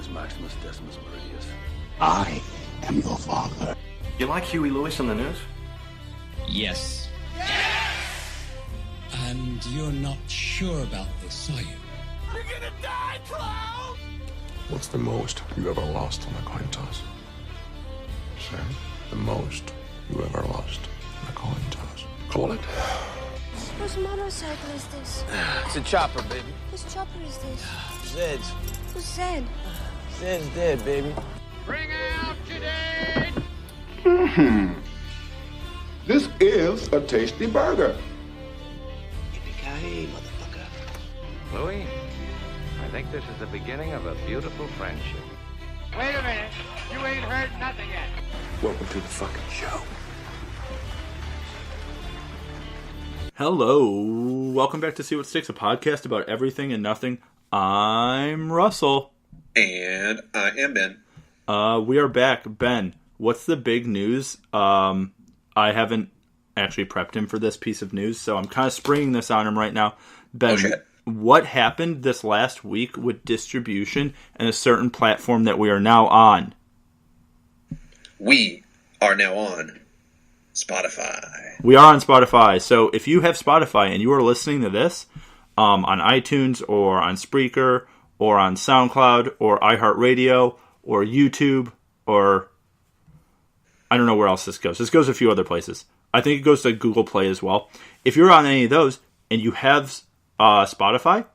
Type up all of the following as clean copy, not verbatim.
is Maximus Decimus Meridius. I am your father. You like Huey Lewis on the news? Yes. And you're not sure about this, are you? You're gonna die, clown! What's the most you ever lost on a coin toss? Sir? The most you ever lost on a coin toss. Call it. Whose motorcycle is this? It's a chopper, baby. Whose chopper is this? Zed's. Who's Zed? Zed's dead, baby. Bring out today! This is a tasty burger. Yippee-ki-yay, motherfucker. Louis, I think this is the beginning of a beautiful friendship. Wait a minute. You ain't heard nothing yet. Welcome to the fucking show. Hello, welcome back to See What Sticks, a podcast about everything and nothing. I'm Russell. And I am Ben. We are back. Ben, what's the big news? I haven't actually prepped him for this piece of news, so I'm kind of springing this on him right now. Ben, what happened this last week with distribution and a certain platform that we are now on? We are now on Spotify. We are on Spotify, so if you have Spotify and you are listening to this on iTunes or on Spreaker or on SoundCloud or iHeartRadio or YouTube or I don't know where else this goes. This goes a few other places. I think it goes to Google Play as well. If you're on any of those and you have Spotify,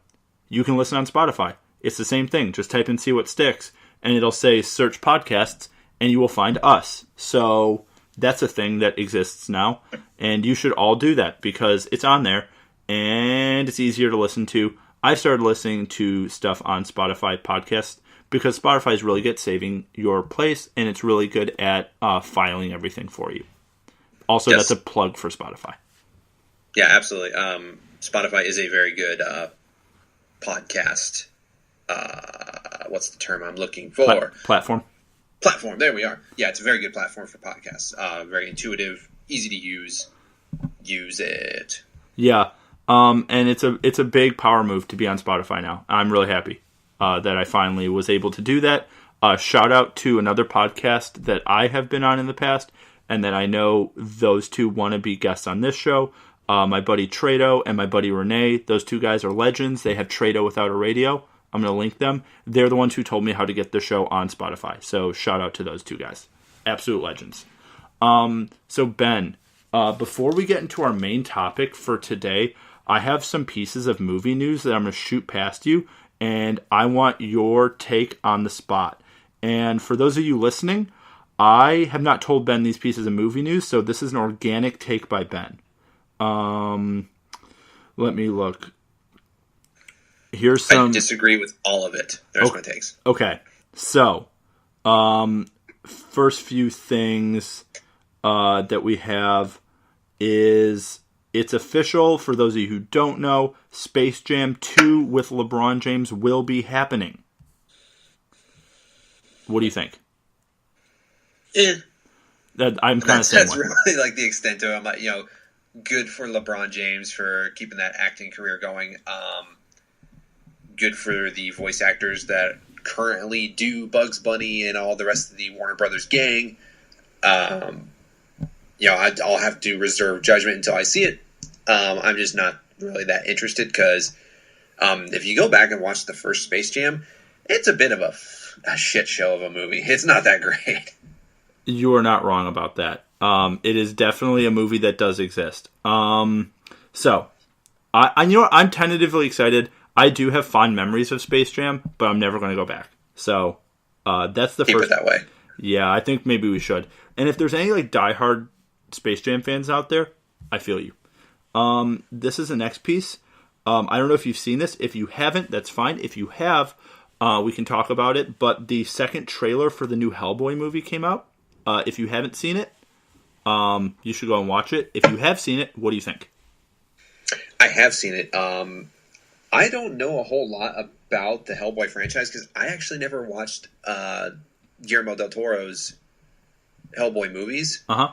you can listen on Spotify. It's the same thing. Just type in See What Sticks and it'll say search podcasts and you will find us. So that's a thing that exists now, and you should all do that because it's on there, and it's easier to listen to. I started listening to stuff on Spotify podcasts because Spotify is really good at saving your place, and it's really good at filing everything for you. Also, That's a plug for Spotify. Yeah, absolutely. Spotify is a very good podcast. What's the term I'm looking for? Platform. Platform, there we are. Yeah, it's a very good platform for podcasts. Very intuitive, easy to use. Use it. Yeah, and it's a big power move to be on Spotify now. I'm really happy that I finally was able to do that. Shout out to another podcast that I have been on in the past, and that I know those two want to be guests on this show. My buddy Trado and my buddy Renee, those two guys are legends. They have Trado Without a Radio. I'm going to link them. They're the ones who told me how to get the show on Spotify. So shout out to those two guys. Absolute legends. So Ben, before we get into our main topic for today, I have some pieces of movie news that I'm going to shoot past you, and I want your take on the spot. And for those of you listening, I have not told Ben these pieces of movie news, so this is an organic take by Ben. Let me look. Here's some. I disagree with all of it. There's my takes. Okay. So, first few things that we have is it's official. For those of you who don't know, Space Jam 2 with LeBron James will be happening. What do you think? I'm kind of saying that's really like the extent of it. I'm like, good for LeBron James for keeping that acting career going. Good for the voice actors that currently do Bugs Bunny and all the rest of the Warner Brothers gang. I'll have to reserve judgment until I see it. I'm just not really that interested because if you go back and watch the first Space Jam, it's a bit of a shit show of a movie. It's not that great. You are not wrong about that. It is definitely a movie that does exist. So, I'm tentatively excited. I do have fond memories of Space Jam, but I'm never going to go back. So, that's the Keep first. It that way. Yeah, I think maybe we should. And if there's any diehard Space Jam fans out there, I feel you. This is the next piece. I don't know if you've seen this. If you haven't, that's fine. If you have, we can talk about it. But the second trailer for the new Hellboy movie came out. If you haven't seen it, you should go and watch it. If you have seen it, what do you think? I have seen it. I don't know a whole lot about the Hellboy franchise because I actually never watched Guillermo del Toro's Hellboy movies. Uh-huh.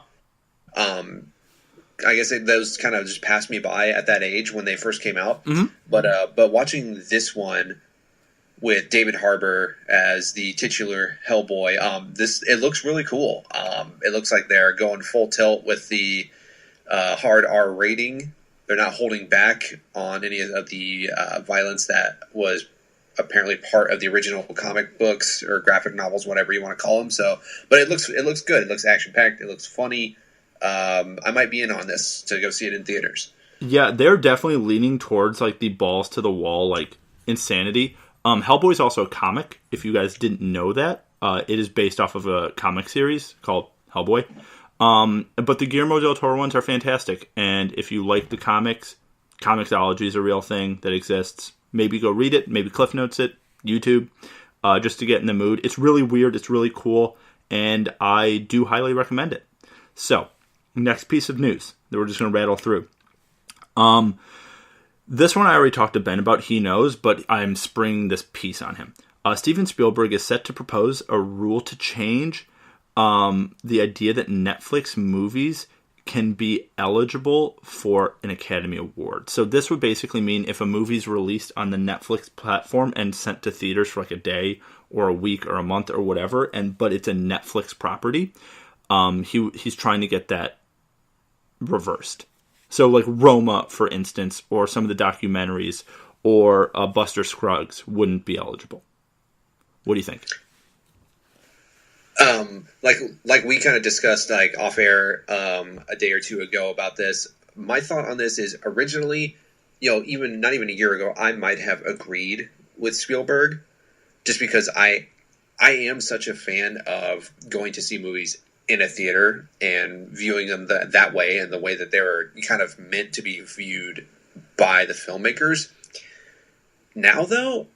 I guess those kind of just passed me by at that age when they first came out. Mm-hmm. But watching this one, with David Harbour as the titular Hellboy. It looks really cool. It looks like they're going full tilt with the hard R rating. They're not holding back on any of the violence that was apparently part of the original comic books or graphic novels, whatever you want to call them. So, but it looks good. It looks action packed. It looks funny. I might be in on this to go see it in theaters. Yeah, they're definitely leaning towards like the balls to the wall, like insanity. Hellboy is also a comic. If you guys didn't know that, it is based off of a comic series called Hellboy. But the Guillermo del Toro ones are fantastic. And if you like the comics, comicsology is a real thing that exists. Maybe go read it. Maybe Cliff Notes it. YouTube. Just to get in the mood. It's really weird. It's really cool. And I do highly recommend it. So, next piece of news that we're just going to rattle through. This one I already talked to Ben about. He knows, but I'm springing this piece on him. Steven Spielberg is set to propose a rule to change the idea that Netflix movies can be eligible for an Academy Award. So this would basically mean if a movie's released on the Netflix platform and sent to theaters for like a day or a week or a month or whatever, but it's a Netflix property, he's trying to get that reversed. So like Roma, for instance, or some of the documentaries, or Buster Scruggs wouldn't be eligible. What do you think? Like we kind of discussed like off air a day or two ago about this. My thought on this is originally, even not even a year ago, I might have agreed with Spielberg, just because I am such a fan of going to see movies in a theater and viewing them that way, and the way that they were kind of meant to be viewed by the filmmakers. Now, though,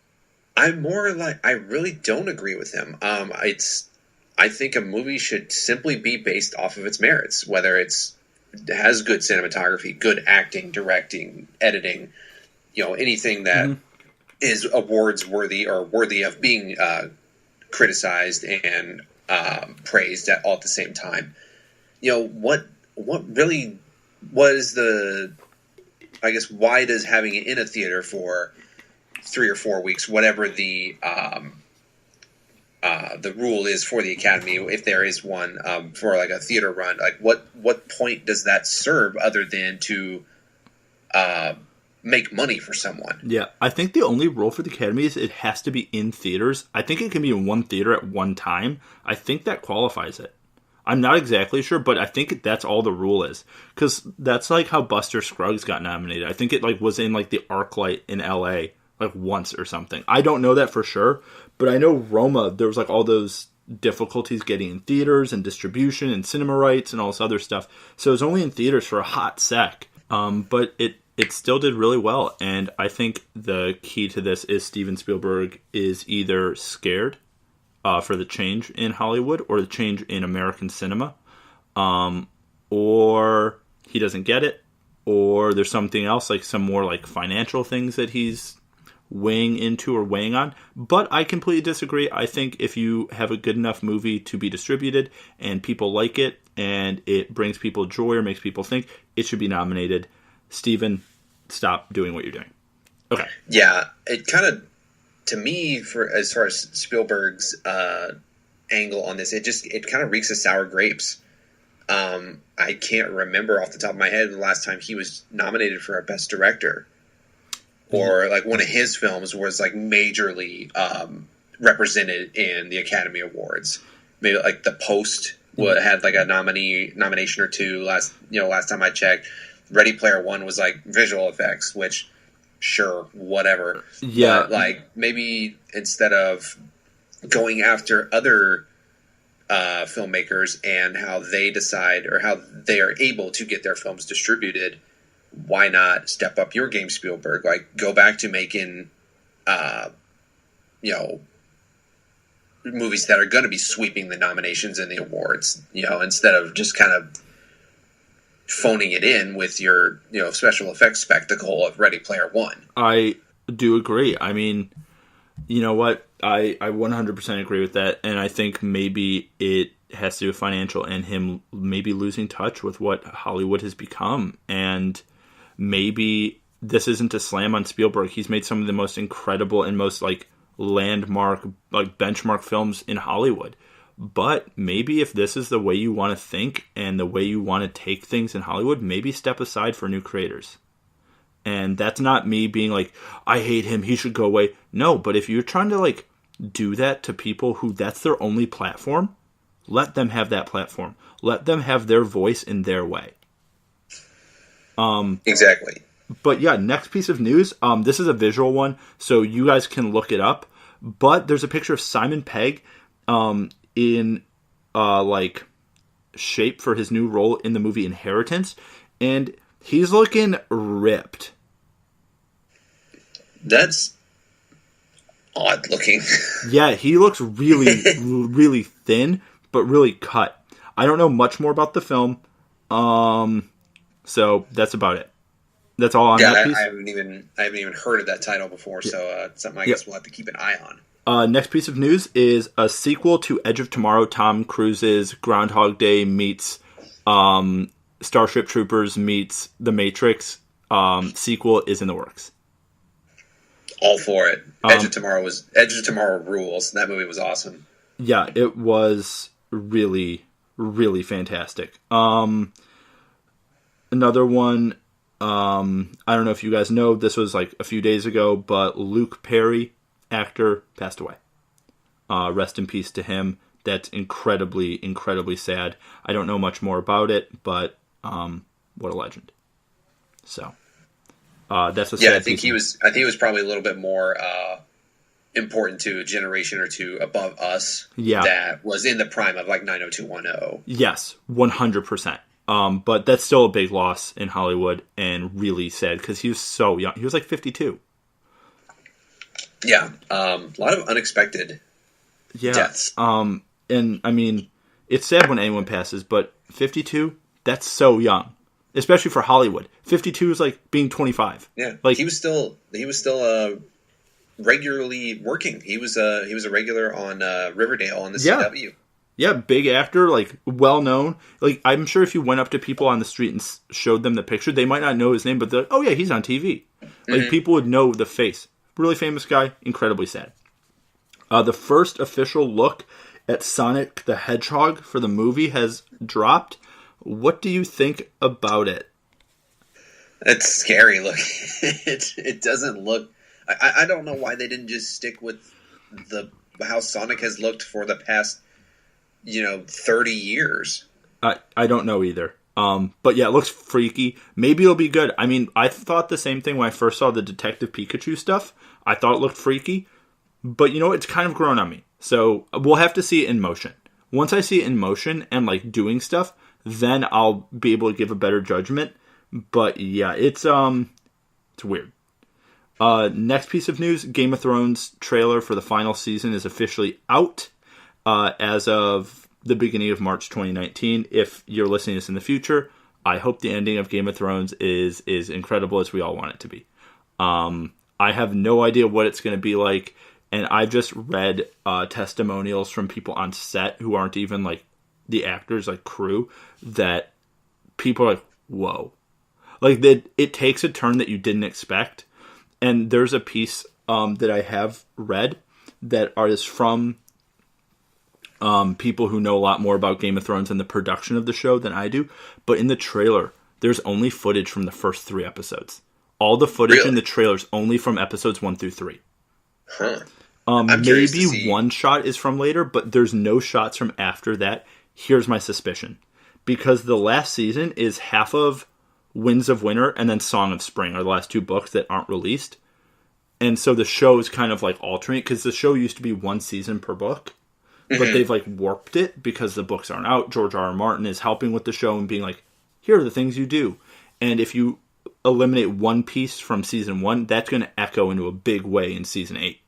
I'm more like, I really don't agree with him. I think a movie should simply be based off of its merits, whether it has good cinematography, good acting, directing, editing, anything that is awards worthy or worthy of being criticized and praised all at the same time. What really was why does having it in a theater for 3 or 4 weeks, whatever the rule is for the Academy, if there is one, for like a theater run, like what point does that serve other than to make money for someone? Yeah, I think the only rule for the Academy is it has to be in theaters. I think it can be in one theater at one time. I think that qualifies it. I'm not exactly sure, but I think that's all the rule is. Because that's like how Buster Scruggs got nominated. I think it like was in like the ArcLight in LA like once or something. I don't know that for sure, but I know Roma, there was like all those difficulties getting in theaters and distribution and cinema rights and all this other stuff. So it was only in theaters for a hot sec. But it still did really well. And I think the key to this is Steven Spielberg is either scared for the change in Hollywood or the change in American cinema, or he doesn't get it, or there's something else, like some more like financial things that he's weighing into or weighing on. But I completely disagree. I think if you have a good enough movie to be distributed and people like it and it brings people joy or makes people think, it should be nominated. Steven, stop doing what you're doing. Okay. Yeah, it kind of, to me, for as far as Spielberg's angle on this, it kind of reeks of sour grapes. I can't remember off the top of my head the last time he was nominated for a Best Director, or like one of his films was like majorly represented in the Academy Awards. Maybe like The Post had like a nomination or two last time I checked. Ready Player One was like visual effects, which sure, whatever. Yeah. But like maybe instead of going after other filmmakers and how they decide or how they are able to get their films distributed, why not step up your game, Spielberg? Like go back to making, movies that are going to be sweeping the nominations and the awards, instead of just kind of phoning it in with your, special effects spectacle of Ready Player One. I do agree. I mean, you know what? I 100% agree with that. And I think maybe it has to do with financial and him maybe losing touch with what Hollywood has become. And maybe this isn't a slam on Spielberg. He's made some of the most incredible and most like landmark, like benchmark films in Hollywood. But maybe if this is the way you want to think and the way you want to take things in Hollywood, maybe step aside for new creators. And that's not me being like, I hate him, he should go away. No, but if you're trying to like do that to people who that's their only platform, let them have that platform. Let them have their voice in their way. Exactly. But yeah, next piece of news. This is a visual one, so you guys can look it up. But there's a picture of Simon Pegg in like shape for his new role in the movie Inheritance, and he's looking ripped. That's odd looking. Yeah, he looks really, really thin, but really cut. I don't know much more about the film, so that's about it. That's all on that piece. I haven't even heard of that title before, so it's something I guess we'll have to keep an eye on. Next piece of news is a sequel to Edge of Tomorrow. Tom Cruise's Groundhog Day meets Starship Troopers meets The Matrix sequel is in the works. All for it. Edge of Tomorrow rules. That movie was awesome. Yeah, it was really, really fantastic. Another one, I don't know if you guys know, this was like a few days ago, but Luke Perry, actor, passed away. Rest in peace to him. That's incredibly, incredibly sad. I don't know much more about it, but what a legend. So that's a sad I think he was probably a little bit more important to a generation or two above us. Yeah, that was in the prime of like 90210. Yes, 100%. But that's still a big loss in Hollywood and really sad because he was so young. He was like 52. Yeah, a lot of unexpected deaths. And I mean, it's sad when anyone passes, but 52, that's so young, especially for Hollywood. 52 is like being 25. Yeah, like he was still regularly working. He was a regular on Riverdale on the CW. Yeah, big actor, like well known. Like I'm sure if you went up to people on the street and showed them the picture, they might not know his name, but they're like, "Oh yeah, he's on TV." Like people would know the face. Really famous guy, incredibly sad. The first official look at Sonic the Hedgehog for the movie has dropped. What do you think about it? It's scary looking. It doesn't look... I don't know why they didn't just stick with how Sonic has looked for the past 30 years. I don't know either. But yeah, it looks freaky. Maybe it'll be good. I mean, I thought the same thing when I first saw the Detective Pikachu stuff. I thought it looked freaky. But it's kind of grown on me. So we'll have to see it in motion. Once I see it in motion and like doing stuff, then I'll be able to give a better judgment. But yeah, it's weird. Next piece of news, Game of Thrones trailer for the final season is officially out as of the beginning of March 2019. If you're listening to this in the future, I hope the ending of Game of Thrones is incredible as we all want it to be. I have no idea what it's going to be like, and I've just read testimonials from people on set who aren't even like the actors, like crew, that people are like, whoa. Like it takes a turn that you didn't expect. And there's a piece that I have read that is from people who know a lot more about Game of Thrones and the production of the show than I do. But in the trailer, there's only footage from the first 3 episodes. All the footage in the trailer's only from episodes 1 through 3. Huh. Maybe one shot is from later, but there's no shots from after that. Here's my suspicion. Because the last season is half of Winds of Winter and then Song of Spring are the last 2 books that aren't released. And so the show is kind of like alternate, because the show used to be 1 season per book. But they've like warped it because the books aren't out. George R.R. Martin is helping with the show and being like, here are the things you do. And if you eliminate one piece from season 1, that's going to echo into a big way in season 8.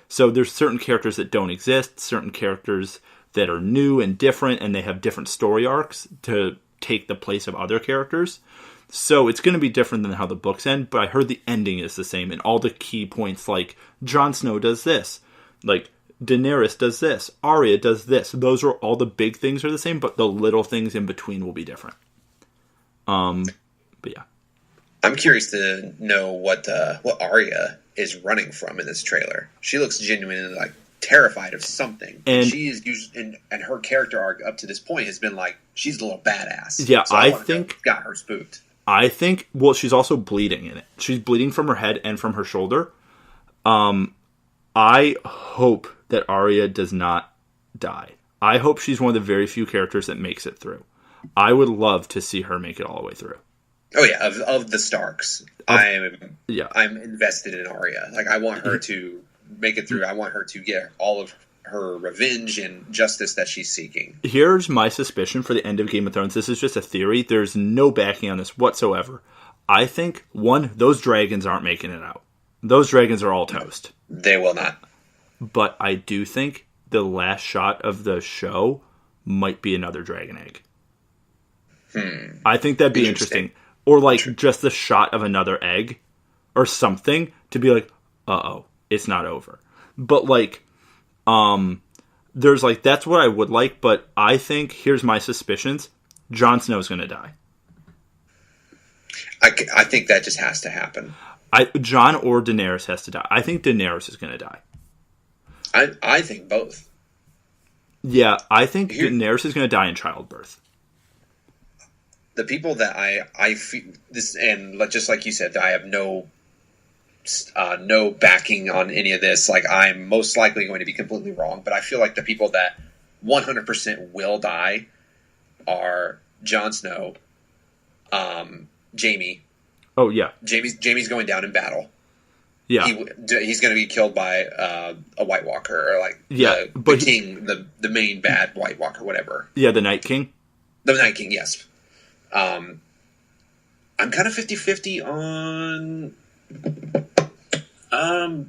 So there's certain characters that don't exist, certain characters that are new and different, and they have different story arcs to take the place of other characters. So it's going to be different than how the books end, but I heard the ending is the same, and all the key points like Jon Snow does this, like Daenerys does this, Arya does this. Those are all the big things are the same, but the little things in between will be different. But yeah. I'm curious to know what Arya is running from in this trailer. She looks genuinely like terrified of something, and she is and her character arc up to this point has been like she's a little badass. Yeah, so I think got her spooked. I think. Well, she's also bleeding in it. She's bleeding from her head and from her shoulder. I hope that Arya does not die. I hope she's one of the very few characters that makes it through. I would love to see her make it all the way through. Oh yeah, of the Starks, I'm invested in Arya. Like I want her to make it through. I want her to get all of her revenge and justice that she's seeking. Here's my suspicion for the end of Game of Thrones. This is just a theory. There's no backing on this whatsoever. I think, one, those dragons aren't making it out. Those dragons are all toast. They will not. But I do think the last shot of the show might be another dragon egg. I think that'd be interesting. Or like just the shot of another egg or something to be like, uh-oh, it's not over. But like, there's like, that's what I would like, but I think, here's my suspicions, Jon Snow's going to die. I think that just has to happen. Jon or Daenerys has to die. I think Daenerys is going to die. I think both. Yeah, I think Daenerys is going to die in childbirth. The people that I feel this, and just like you said, I have no backing on any of this. Like I'm most likely going to be completely wrong, but I feel like the people that 100% will die are Jon Snow, Jaime. Oh yeah, Jaime's going down in battle. Yeah, he's going to be killed by a White Walker or like the king, the main bad White Walker, whatever. Yeah, the Night King. The Night King, yes. I'm kind of 50-50 on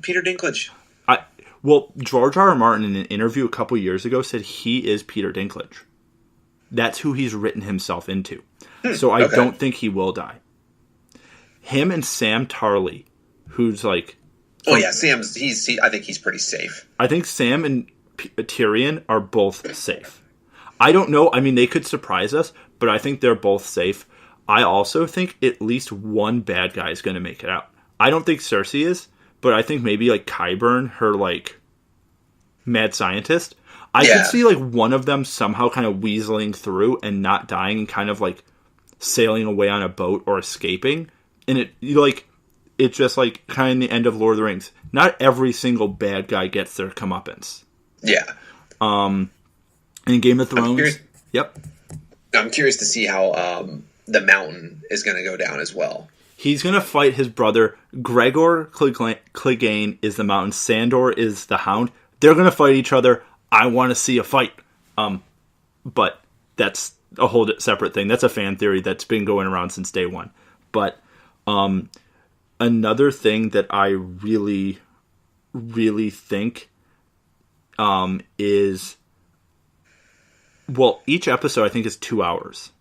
Peter Dinklage. George R. R. Martin in an interview a couple years ago said he is Peter Dinklage. That's who he's written himself into. So I don't think he will die. Him and Sam Tarly, who's like... Sam's... I think he's pretty safe. I think Sam and Tyrion are both safe. I don't know. I mean, they could surprise us, but I think they're both safe. I also think at least one bad guy is going to make it out. I don't think Cersei is, but I think maybe like Qyburn, her like mad scientist. I could see like one of them somehow kind of weaseling through and not dying and kind of like sailing away on a boat or escaping. And it's just like kind of the end of Lord of the Rings. Not every single bad guy gets their comeuppance. Yeah. In Game of Thrones, I'm curious to see how the Mountain is going to go down as well. He's going to fight his brother. Gregor Clegane is the Mountain. Sandor is the Hound. They're going to fight each other. I want to see a fight. But that's a whole separate thing. That's a fan theory that's been going around since day one. But another thing that I really, really think is... Well, each episode, I think, is 2 hours.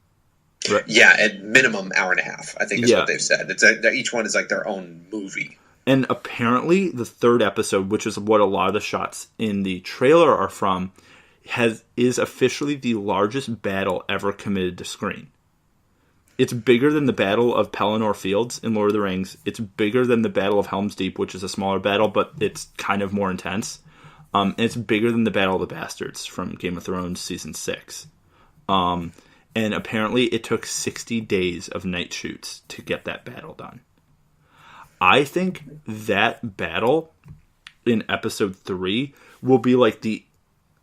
Right? Yeah, at minimum hour and a half, I think is what they've said. Each one is like their own movie. And apparently, the third episode, which is what a lot of the shots in the trailer are from, is officially the largest battle ever committed to screen. It's bigger than the Battle of Pelennor Fields in Lord of the Rings. It's bigger than the Battle of Helm's Deep, which is a smaller battle, but it's kind of more intense. And it's bigger than the Battle of the Bastards from Game of Thrones Season 6. And apparently it took 60 days of night shoots to get that battle done. I think that battle in Episode 3 will be like the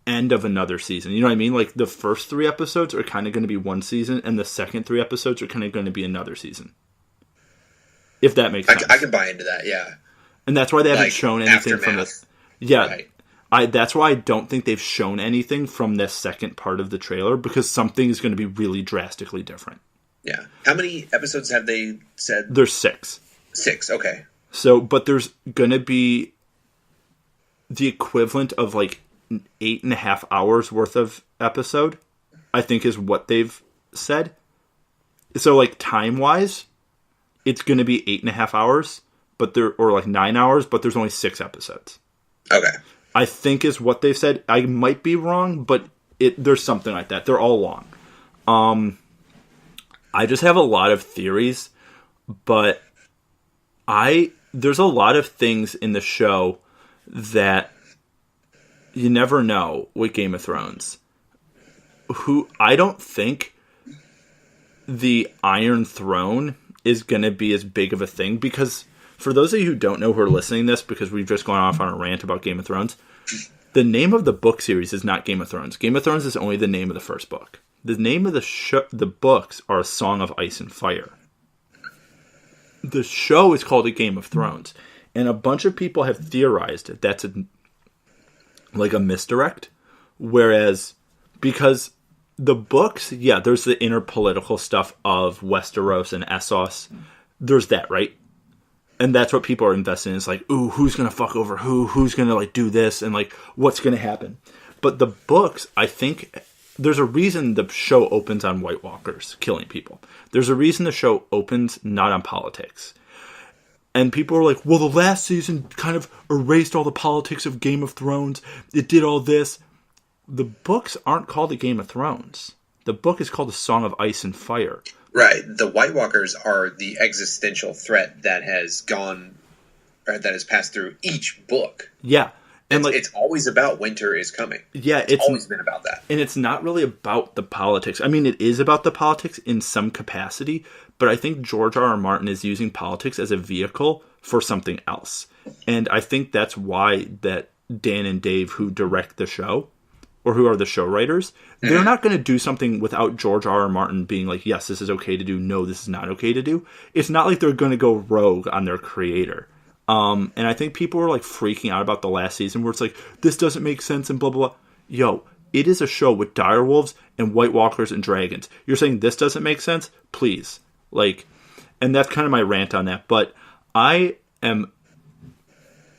end of another season. You know what I mean? Like the first 3 episodes are kind of going to be one season, and the second 3 episodes are kind of going to be another season. If that makes sense. I can buy into that, yeah. And that's why they haven't shown anything from it. Yeah. Right. That's why I don't think they've shown anything from this second part of the trailer, because something is going to be really drastically different. Yeah. How many episodes have they said? There's 6. 6, okay. So, but there's going to be the equivalent of like 8.5 hours worth of episode, I think is what they've said. So like time-wise, it's going to be 8.5 hours, or like 9 hours, but there's only 6 episodes. Okay. I think is what they've said. I might be wrong, but there's something like that. They're all long. I just have a lot of theories, but there's a lot of things in the show that you never know with Game of Thrones. I don't think the Iron Throne is going to be as big of a thing, because for those of you who don't know who are listening to this, because we've just gone off on a rant about Game of Thrones, the name of the book series is not Game of Thrones. Game of Thrones is only the name of the first book. The name of the books are A Song of Ice and Fire. The show is called A Game of Thrones, and a bunch of people have theorized that's like a misdirect, whereas because the books, yeah, there's the inner political stuff of Westeros and Essos. There's that, right? And that's what people are invested in. It's like, ooh, who's going to fuck over who? Who's going to like do this? And like, what's going to happen? But the books, I think there's a reason the show opens on White Walkers killing people. There's a reason the show opens not on politics. And people are like, well, the last season kind of erased all the politics of Game of Thrones. It did all this. The books aren't called A Game of Thrones. The book is called A Song of Ice and Fire. Right. The White Walkers are the existential threat that has gone, or that has passed through each book. Yeah. And it's always about winter is coming. Yeah. It's always been about that. And it's not really about the politics. I mean, it is about the politics in some capacity, but I think George R. R. Martin is using politics as a vehicle for something else. And I think that's why that Dan and Dave, who direct the show, or who are the show writers, they're not going to do something without George R. R. Martin being like, yes, this is okay to do. No, this is not okay to do. It's not like they're going to go rogue on their creator. And I think people were like freaking out about the last season where it's like, this doesn't make sense and blah, blah, blah. Yo, it is a show with direwolves and White Walkers and dragons. You're saying this doesn't make sense? Please. Like, and that's kind of my rant on that. But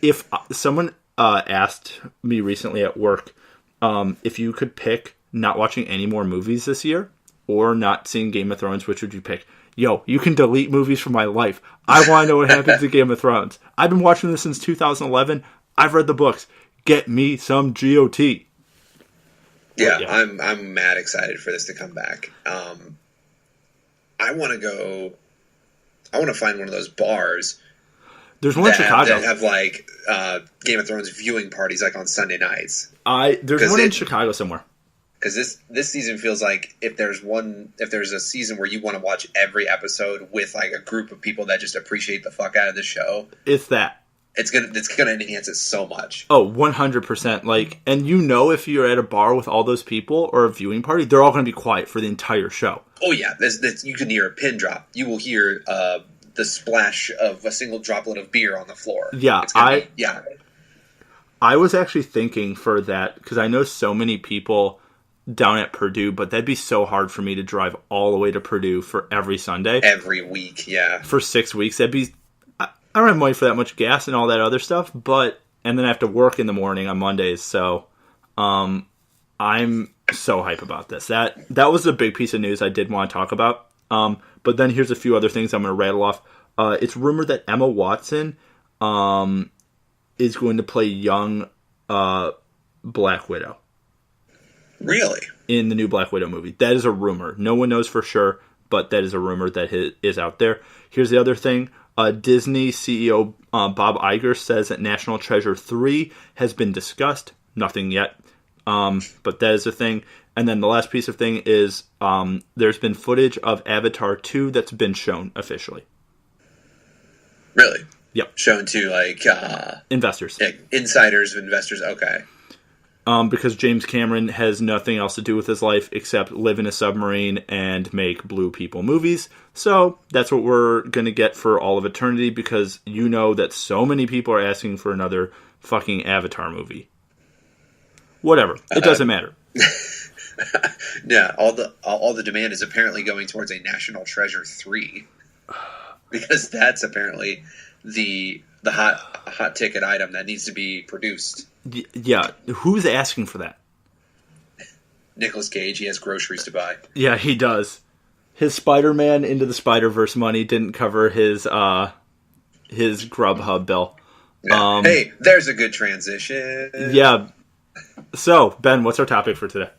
if someone asked me recently at work, if you could pick not watching any more movies this year or not seeing Game of Thrones, which would you pick? Yo, you can delete movies from my life. I want to know what happens to Game of Thrones. I've been watching this since 2011. I've read the books. Get me some GOT. Yeah. I'm mad excited for this to come back. I want to find one of those bars. There's one in Chicago. That have like Game of Thrones viewing parties like on Sunday nights. There's one in Chicago somewhere. Because this season feels like if there's a season where you want to watch every episode with like a group of people that just appreciate the fuck out of the show, it's that. It's gonna enhance it so much. Oh, 100%. Like, and if you're at a bar with all those people or a viewing party, they're all going to be quiet for the entire show. Oh yeah, you can hear a pin drop. You will hear the splash of a single droplet of beer on the floor. Yeah, I was actually thinking for that, because I know so many people down at Purdue, but that'd be so hard for me to drive all the way to Purdue for every Sunday. Every week, yeah. For 6 weeks. I don't have money for that much gas and all that other stuff, and then I have to work in the morning on Mondays, so I'm so hype about this. That was a big piece of news I did want to talk about. But then here's a few other things I'm going to rattle off. It's rumored that Emma Watson is going to play young Black Widow. Really? In the new Black Widow movie. That is a rumor. No one knows for sure, but that is a rumor that is out there. Here's the other thing. Disney CEO Bob Iger says that National Treasure 3 has been discussed. Nothing yet. But that is a thing. And then the last piece of thing is there's been footage of Avatar 2 that's been shown officially. Really? Yep. Shown to like investors. Insiders, investors, okay. Because James Cameron has nothing else to do with his life except live in a submarine and make blue people movies. So that's what we're going to get for all of eternity, because you know that so many people are asking for another fucking Avatar movie. Whatever. It doesn't matter. Yeah, all the demand is apparently going towards a National Treasure 3. Because that's apparently the hot ticket item that needs to be produced. Yeah, who's asking for that? Nicolas Cage, he has groceries to buy. Yeah, he does. His Spider-Man Into the Spider-Verse money didn't cover his Grubhub bill. Yeah. Hey, there's a good transition. Yeah. So, Ben, what's our topic for today?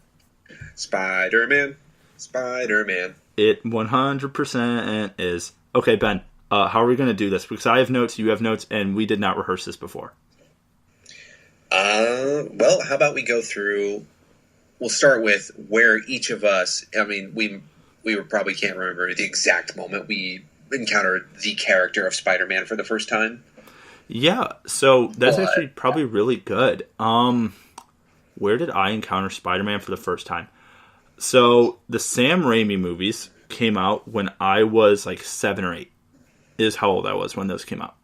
Spider-Man. Spider-Man. It 100% is. Okay, Ben, how are we going to do this? Because I have notes, you have notes, and we did not rehearse this before. Well, how about we go through... We'll start with where each of us... I mean, we probably can't remember the exact moment we encountered the character of Spider-Man for the first time. Yeah, so that's actually probably really good. Where did I encounter Spider-Man for the first time? So the Sam Raimi movies came out when I was like 7 or 8. Is how old I was when those came out.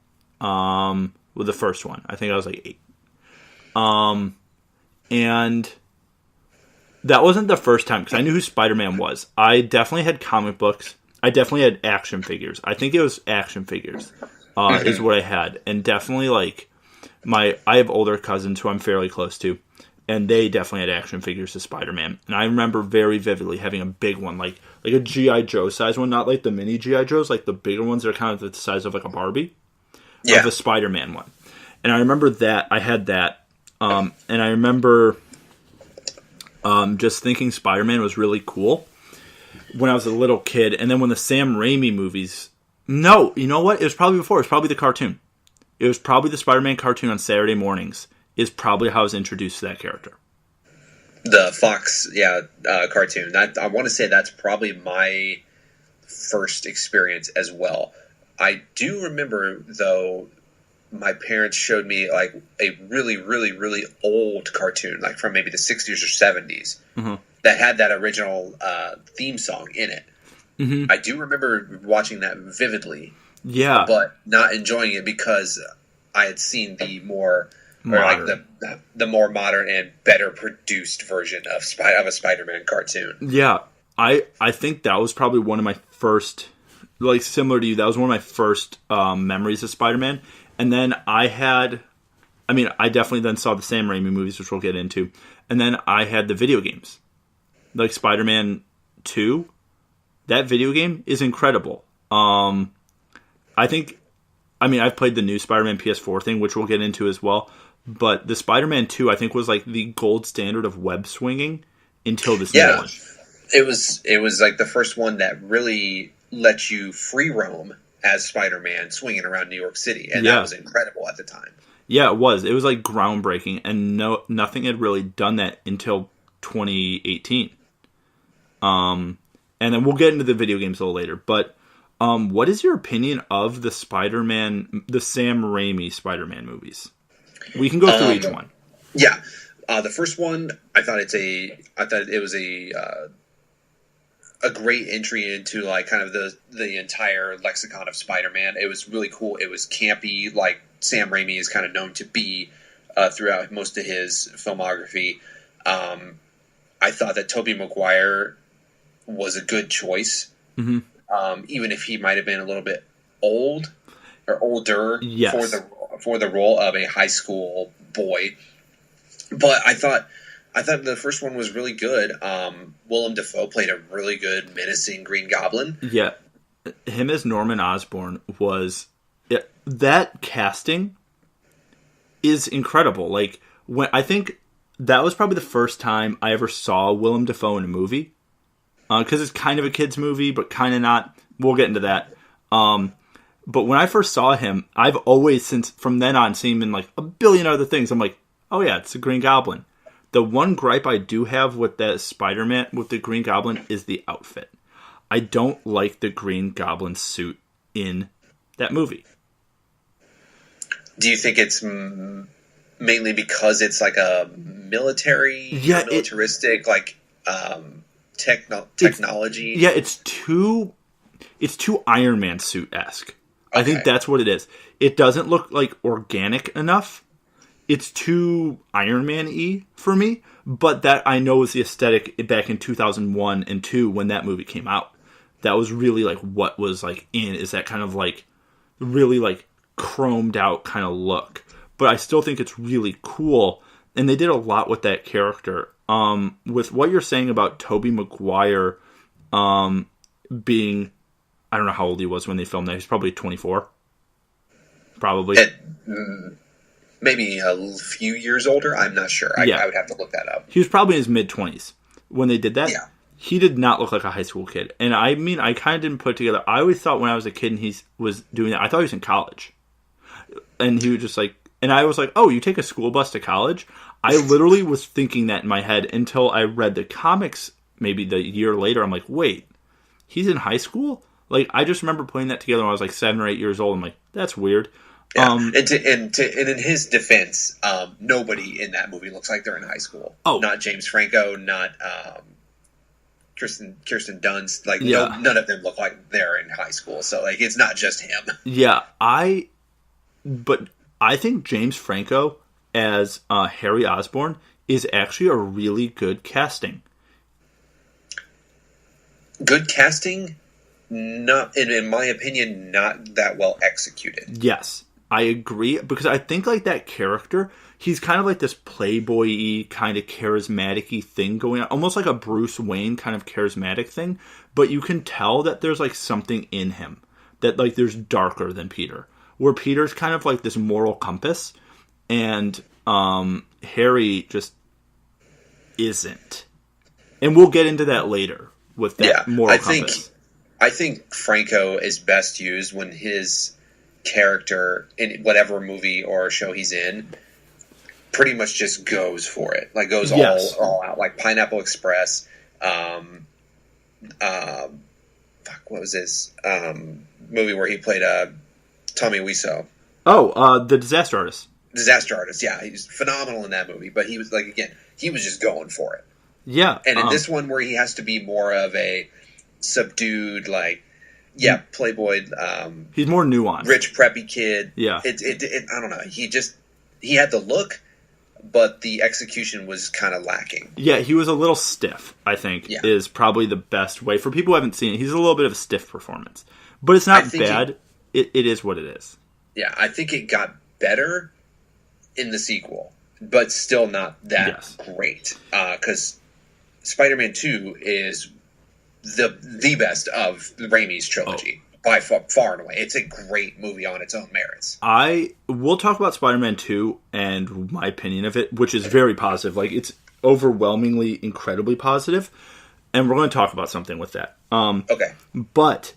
With the first one, I think I was like 8. And that wasn't the first time because I knew who Spider-Man was. I definitely had comic books. I definitely had action figures. I think it was action figures is what I had, and definitely like I have older cousins who I'm fairly close to. And they definitely had action figures of Spider-Man. And I remember very vividly having a big one, like a G.I. Joe size one, not like the mini G.I. Joes, like the bigger ones that are kind of the size of like a Barbie, of a Spider-Man one. And I remember that, I had that. And I remember just thinking Spider-Man was really cool when I was a little kid. And then when the Sam Raimi movies... No, you know what? It was probably before. It was probably the cartoon. It was probably the Spider-Man cartoon on Saturday mornings. Is probably how I was introduced to that character. The Fox, cartoon. I want to say that's probably my first experience as well. I do remember, though, my parents showed me like a really, really, really old cartoon, like from maybe the 60s or 70s, that had that original theme song in it. Mm-hmm. I do remember watching that vividly, but not enjoying it because I had seen the more... Modern. Or like the more modern and better produced version of a Spider-Man cartoon. Yeah, I think that was probably one of my first, like similar to you, that was one of my first memories of Spider-Man. And then I definitely then saw the Sam Raimi movies, which we'll get into. And then I had the video games. Like Spider-Man 2, that video game is incredible. I've played the new Spider-Man PS4 thing, which we'll get into as well. But the Spider-Man 2, I think, was like the gold standard of web swinging until this new one. It was like the first one that really let you free roam as Spider-Man swinging around New York City. And that was incredible at the time. Yeah, it was. It was like groundbreaking. And nothing had really done that until 2018. And then we'll get into the video games a little later. But what is your opinion of the Sam Raimi Spider-Man movies? We can go through each one. Yeah, the first one, I thought it was a great entry into like kind of the entire lexicon of Spider-Man. It was really cool. It was campy, like Sam Raimi is kind of known to be throughout most of his filmography. I thought that Tobey Maguire was a good choice, even if he might have been a little bit older for the role of a high school boy. But I thought the first one was really good. Willem Dafoe played a really good, menacing Green Goblin. Yeah, him as Norman Osborn that casting is incredible. Like I think that was probably the first time I ever saw Willem Dafoe in a movie. Because it's kind of a kid's movie, but kind of not. We'll get into that. But when I first saw him, I've always, from then on, seen him in like a billion other things. I'm like, oh yeah, it's the Green Goblin. The one gripe I do have with that Spider-Man, with the Green Goblin, is the outfit. I don't like the Green Goblin suit in that movie. Do you think it's mainly because it's like a militaristic, technology? It's too Iron Man suit-esque. Okay. I think that's what it is. It doesn't look like organic enough. It's too Iron Man-y for me, but that I know is the aesthetic back in 2001 and 2 when that movie came out. That was really like what was like in, is that kind of like really like chromed out kind of look. But I still think it's really cool, and they did a lot with that character. With what you're saying about Tobey Maguire being, I don't know how old he was when they filmed that. He's probably 24. Probably. Maybe a few years older. I'm not sure. I would have to look that up. He was probably in his mid-20s when they did that. Yeah. he did not look like a high school kid. And I mean, I kind of didn't put it together. I always thought when I was a kid and he was doing that, I thought he was in college. And he was just like, and I was like, oh, you take a school bus to college? I literally was thinking that in my head until I read the comics maybe the year later. I'm like, wait, he's in high school? Like, I just remember putting that together when I was like 7 or 8 years old. I'm like, that's weird. Yeah. And in his defense, nobody in that movie looks like they're in high school. Oh. Not James Franco, not Kirsten Dunst. Like, none of them look like they're in high school. So, like, it's not just him. Yeah, but I think James Franco as Harry Osborn is actually a really good casting. Good casting, not in my opinion, not that well executed. Yes, I agree, because I think like that character, he's kind of like this playboy-y, kind of charismatic-y thing going on, almost like a Bruce Wayne kind of charismatic thing, but you can tell that there's like something in him, that like there's darker than Peter, where Peter's kind of like this moral compass, and Harry just isn't. And we'll get into that later with that moral compass. I think Franco is best used when his character in whatever movie or show he's in pretty much just goes for it, like goes all out, like Pineapple Express. What was his movie where he played Tommy Wiseau? The Disaster Artist. Disaster Artist, yeah, he's phenomenal in that movie. But he was like, again, he was just going for it. Yeah, and in this one where he has to be more of a subdued, like, playboy. He's more nuanced, rich preppy kid. Yeah, it I don't know. He had the look, but the execution was kind of lacking. Yeah, he was a little stiff, I think, is probably the best way. For people who haven't seen it, he's a little bit of a stiff performance. But it's not bad. It is what it is. Yeah, I think it got better in the sequel, but still not that great. Because Spider-Man 2 is the best of Raimi's trilogy. By far and away. It's a great movie on its own merits. We'll talk about Spider-Man 2 and my opinion of it, which is very positive. Like, it's overwhelmingly, incredibly positive. And we're going to talk about something with that. Okay. But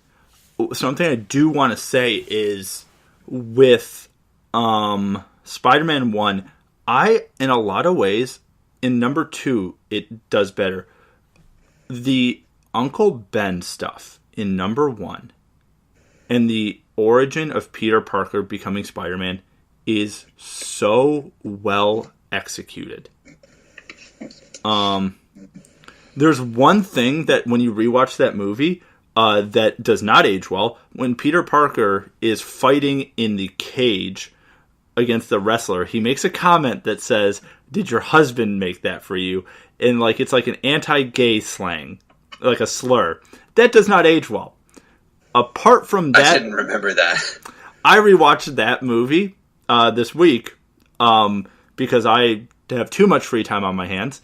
something I do want to say is with Spider-Man 1, in a lot of ways, in number 2, it does better. The Uncle Ben stuff in number 1 and the origin of Peter Parker becoming Spider-Man is so well executed. There's one thing that when you rewatch that movie that does not age well. When Peter Parker is fighting in the cage against the wrestler, he makes a comment that says, "Did your husband make that for you?" And like it's like an anti-gay slang, like a slur. That does not age well. Apart from that, I didn't remember that. I rewatched that movie this week because I have too much free time on my hands,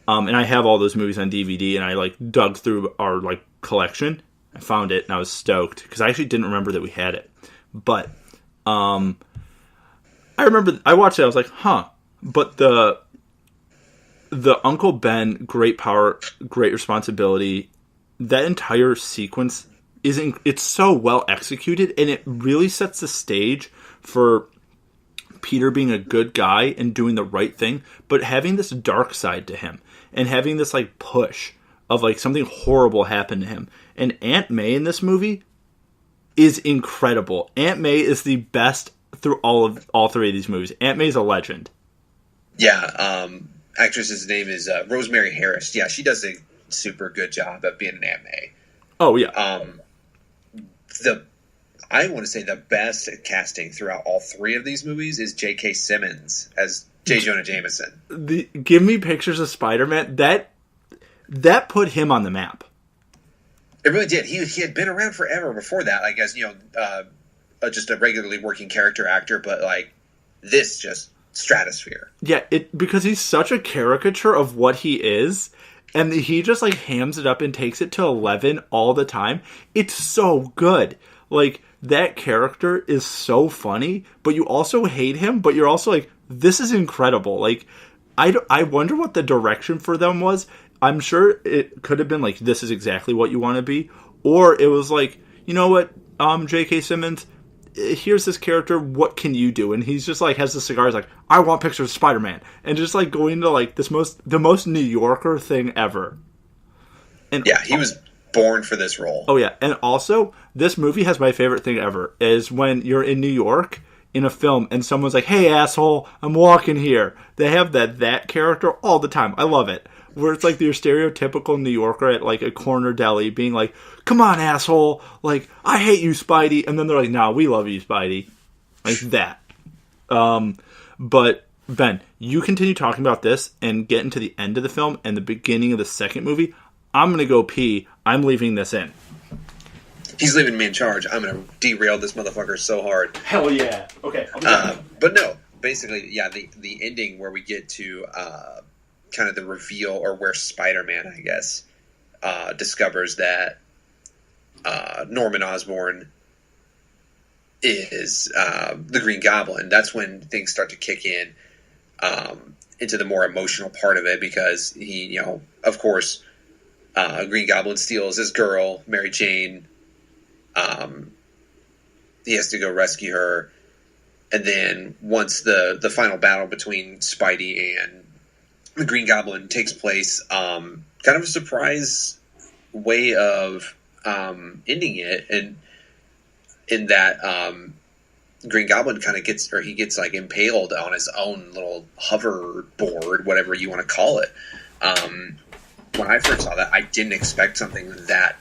and I have all those movies on DVD. And I like dug through our like collection. I found it, and I was stoked because I actually didn't remember that we had it. But I remember I watched it. I was like, huh. But the Uncle Ben, great power, great responsibility. That entire sequence it's so well executed, and it really sets the stage for Peter being a good guy and doing the right thing, but having this dark side to him and having this like push of like something horrible happened to him. And Aunt May in this movie is incredible. Aunt May is the best through all three of these movies. Aunt May's a legend. Yeah, actress's name is Rosemary Harris. Yeah, she does a super good job at being an Aunt May. Oh yeah. I want to say the best casting throughout all three of these movies is J.K. Simmons as J. Jonah Jameson. Give me pictures of Spider-Man. That put him on the map. It really did. He had been around forever before that, I guess, just a regularly working character actor, but like this just stratosphere. Yeah, because he's such a caricature of what he is, and he just like hams it up and takes it to 11 all the time. It's so good. Like, that character is so funny, but you also hate him, but you're also like, this is incredible. Like, I wonder what the direction for them was. I'm sure it could have been like, this is exactly what you want to be. Or it was like, you know what, J.K. Simmons, here's this character, what can you do? And he's just like, has the cigar, he's like, I want pictures of Spider-Man. And just like going to like the most New Yorker thing ever. And yeah, he was born for this role. Oh yeah, and also, this movie has my favorite thing ever, is when you're in New York in a film and someone's like, hey asshole, I'm walking here. They have that character all the time. I love it. Where it's like your stereotypical New Yorker at like a corner deli being like, come on asshole, like, I hate you Spidey. And then they're like, nah, we love you Spidey. Like that. But Ben, you continue talking about this and get into the end of the film and the beginning of the second movie. I'm going to go pee. I'm leaving this in. He's leaving me in charge. I'm going to derail this motherfucker so hard. Hell yeah. Okay. But no, basically, yeah, the ending where we get to kind of the reveal, or where Spider-Man, I guess, discovers that Norman Osborn is the Green Goblin. That's when things start to kick in into the more emotional part of it, because he, you know, of course, Green Goblin steals his girl, Mary Jane. He has to go rescue her. And then once the final battle between Spidey and the Green Goblin takes place, kind of a surprise way of ending it. And in that Green Goblin kind of gets like impaled on his own little hoverboard, whatever you want to call it. When I first saw that, I didn't expect something that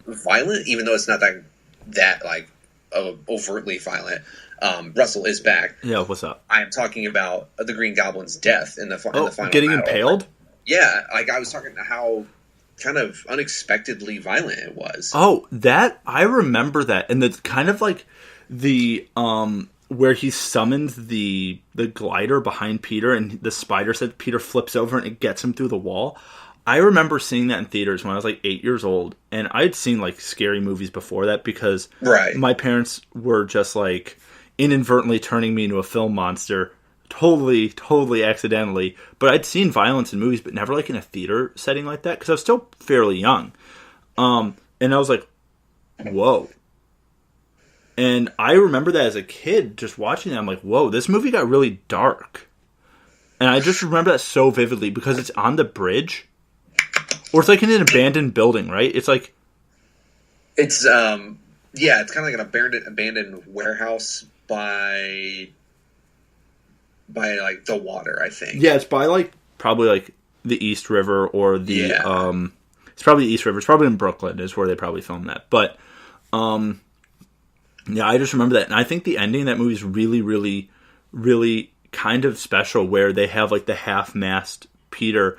violent, even though it's not that like overtly violent. Russell is back. Yeah, what's up? I am talking about the Green Goblin's death in the final getting battle. impaled? Yeah, like I was talking how kind of unexpectedly violent it was. Oh, that I remember that, and the kind of like the where he summons the glider behind Peter, and the spider said Peter flips over and it gets him through the wall. I remember seeing that in theaters when I was like 8 years old, and I'd seen like scary movies before that because my parents were just like inadvertently turning me into a film monster, totally accidentally. But I'd seen violence in movies, but never like in a theater setting like that because I was still fairly young. And I was like, whoa. And I remember that as a kid, just watching that, I'm like, whoa, this movie got really dark. And I just remember that so vividly because it's on the bridge. Or it's like in an abandoned building, right? It's like... It's, yeah, it's kind of like an abandoned warehouse by like the water, I think. Yeah, it's by like, probably like the East River or the, it's probably the East River. It's probably in Brooklyn is where they probably filmed that. But, yeah, I just remember that. And I think the ending of that movie is really, really, really kind of special, where they have like the half-mast Peter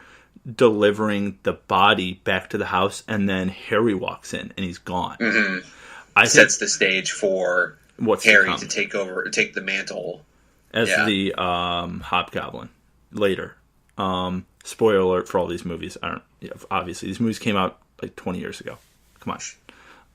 delivering the body back to the house, and then Harry walks in and he's gone. Mm-hmm. Sets the stage for Harry to take the mantle as the Hobgoblin later. Spoiler alert for all these movies. Obviously these movies came out like 20 years ago. Come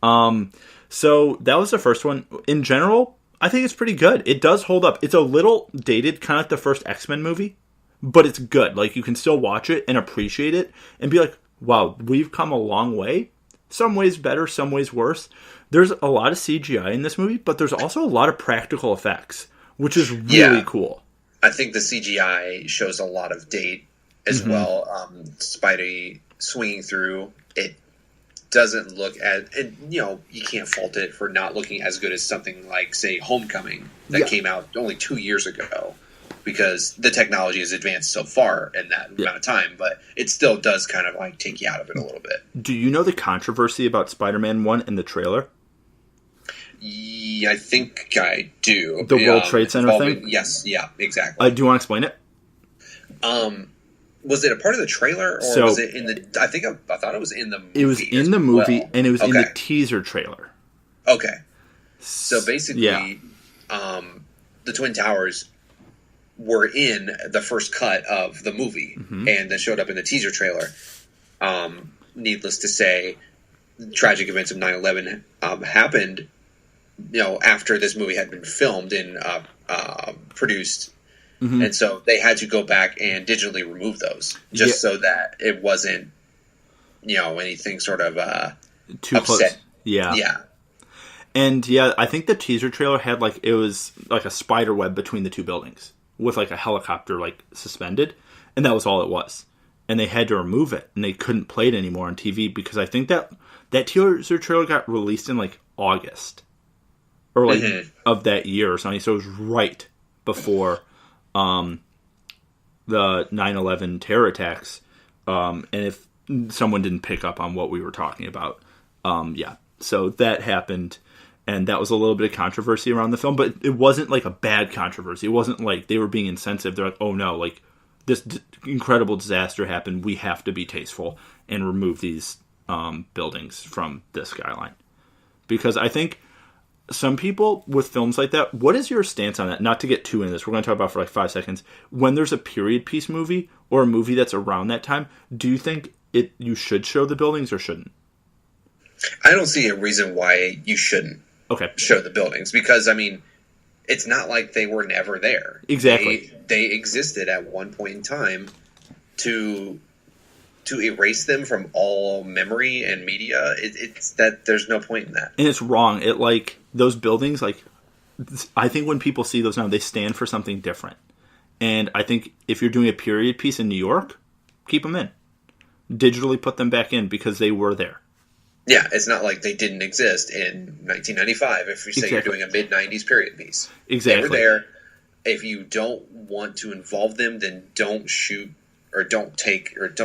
on. So that was the first one. In general, I think it's pretty good. It does hold up. It's a little dated, kind of like the first X-Men movie, but it's good. Like, you can still watch it and appreciate it and be like, wow, we've come a long way. Some ways better, some ways worse. There's a lot of CGI in this movie, but there's also a lot of practical effects, which is really cool. I think the CGI shows a lot of date as well. Spidey swinging through, it doesn't look and you know, you can't fault it for not looking as good as something like, say, Homecoming that came out only 2 years ago, because the technology has advanced so far in that amount of time, but it still does kind of like take you out of it a little bit. Do you know the controversy about Spider-Man 1 in the trailer? Yeah, I think I do. The World Trade Center thing? Yes, yeah, exactly. Do you want to explain it? Was it a part of the trailer, or was it in the... I thought it was in the movie. It was in the movie, and it was in the teaser trailer. Okay. So basically, the Twin Towers were in the first cut of the movie, and then showed up in the teaser trailer. Needless to say, the tragic events of 9/11 happened, you know, after this movie had been filmed and produced, Mm-hmm. And so they had to go back and digitally remove those just so that it wasn't, anything sort of too upset. close. Yeah. Yeah. And yeah, I think the teaser trailer had it was like a spider web between the two buildings with like a helicopter suspended, and that was all it was. And they had to remove it, and they couldn't play it anymore on TV because I think that teaser trailer got released in August or of that year or something. So it was right before the 9/11 terror attacks. And if someone didn't pick up on what we were talking about, so that happened. And that was a little bit of controversy around the film, but it wasn't a bad controversy. It wasn't like they were being insensitive. They're like, oh no, this incredible disaster happened. We have to be tasteful and remove these buildings from the skyline. Because I think some people with films like that, what is your stance on that? Not to get too into this, we're going to talk about it for 5 seconds. When there's a period piece movie or a movie that's around that time, do you think you should show the buildings or shouldn't? I don't see a reason why you shouldn't show the buildings because, it's not like they were never there. Exactly. They existed at one point in time to erase them from all memory and media. It's that there's no point in that. And it's wrong. Those buildings, I think when people see those now, they stand for something different. And I think if you're doing a period piece in New York, keep them in. Digitally put them back in because they were there. Yeah, it's not like they didn't exist in 1995 if you say you're doing a mid-90s period piece. Exactly. They were there. If you don't want to involve them, then don't shoot or don't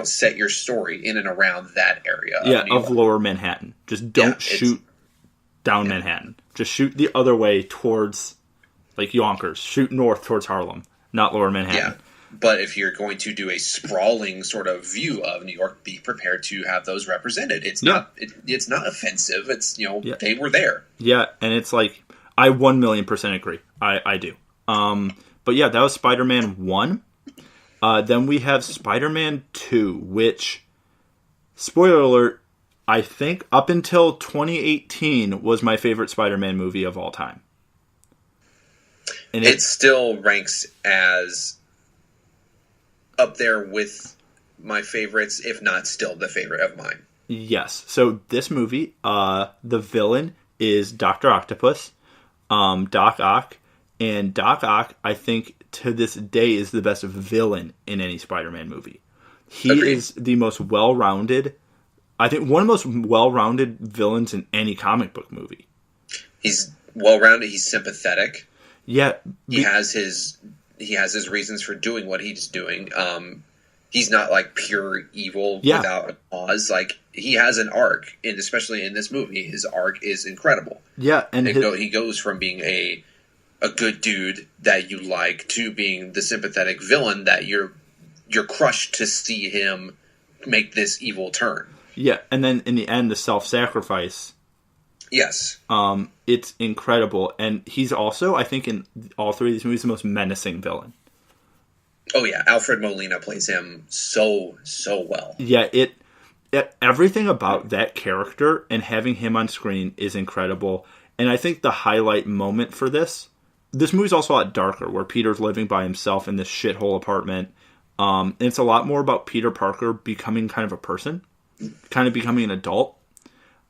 set your story in and around that area. Of Lower Manhattan. Just don't shoot down Manhattan. Just shoot the other way towards Yonkers. Shoot north towards Harlem, not Lower Manhattan. Yeah. But if you're going to do a sprawling sort of view of New York, be prepared to have those represented. It's not offensive. It's they were there. Yeah, and it's I 1,000,000% agree. I do. But yeah, that was Spider-Man 1. Then we have Spider-Man 2, which, spoiler alert, I think up until 2018 was my favorite Spider-Man movie of all time. And it still ranks as up there with my favorites, if not still the favorite of mine. Yes. So this movie, the villain is Dr. Octopus, Doc Ock, and Doc Ock, I think, to this day is the best villain in any Spider-Man movie. He is the most well-rounded, I think one of the most well-rounded villains in any comic book movie. He's well-rounded, he's sympathetic. Yeah. He has his reasons for doing what he's doing. He's not pure evil without a cause. He has an arc, and especially in this movie, his arc is incredible. Yeah, and he goes from being a good dude that you like to being the sympathetic villain that you're crushed to see him make this evil turn. Yeah, and then in the end, the self-sacrifice. Yes. It's incredible. And he's also, I think, in all three of these movies, the most menacing villain. Oh, yeah. Alfred Molina plays him so well. Yeah, everything about that character and having him on screen is incredible. And I think the highlight moment for this movie's also a lot darker, where Peter's living by himself in this shithole apartment. And it's a lot more about Peter Parker becoming kind of a person, kind of becoming an adult,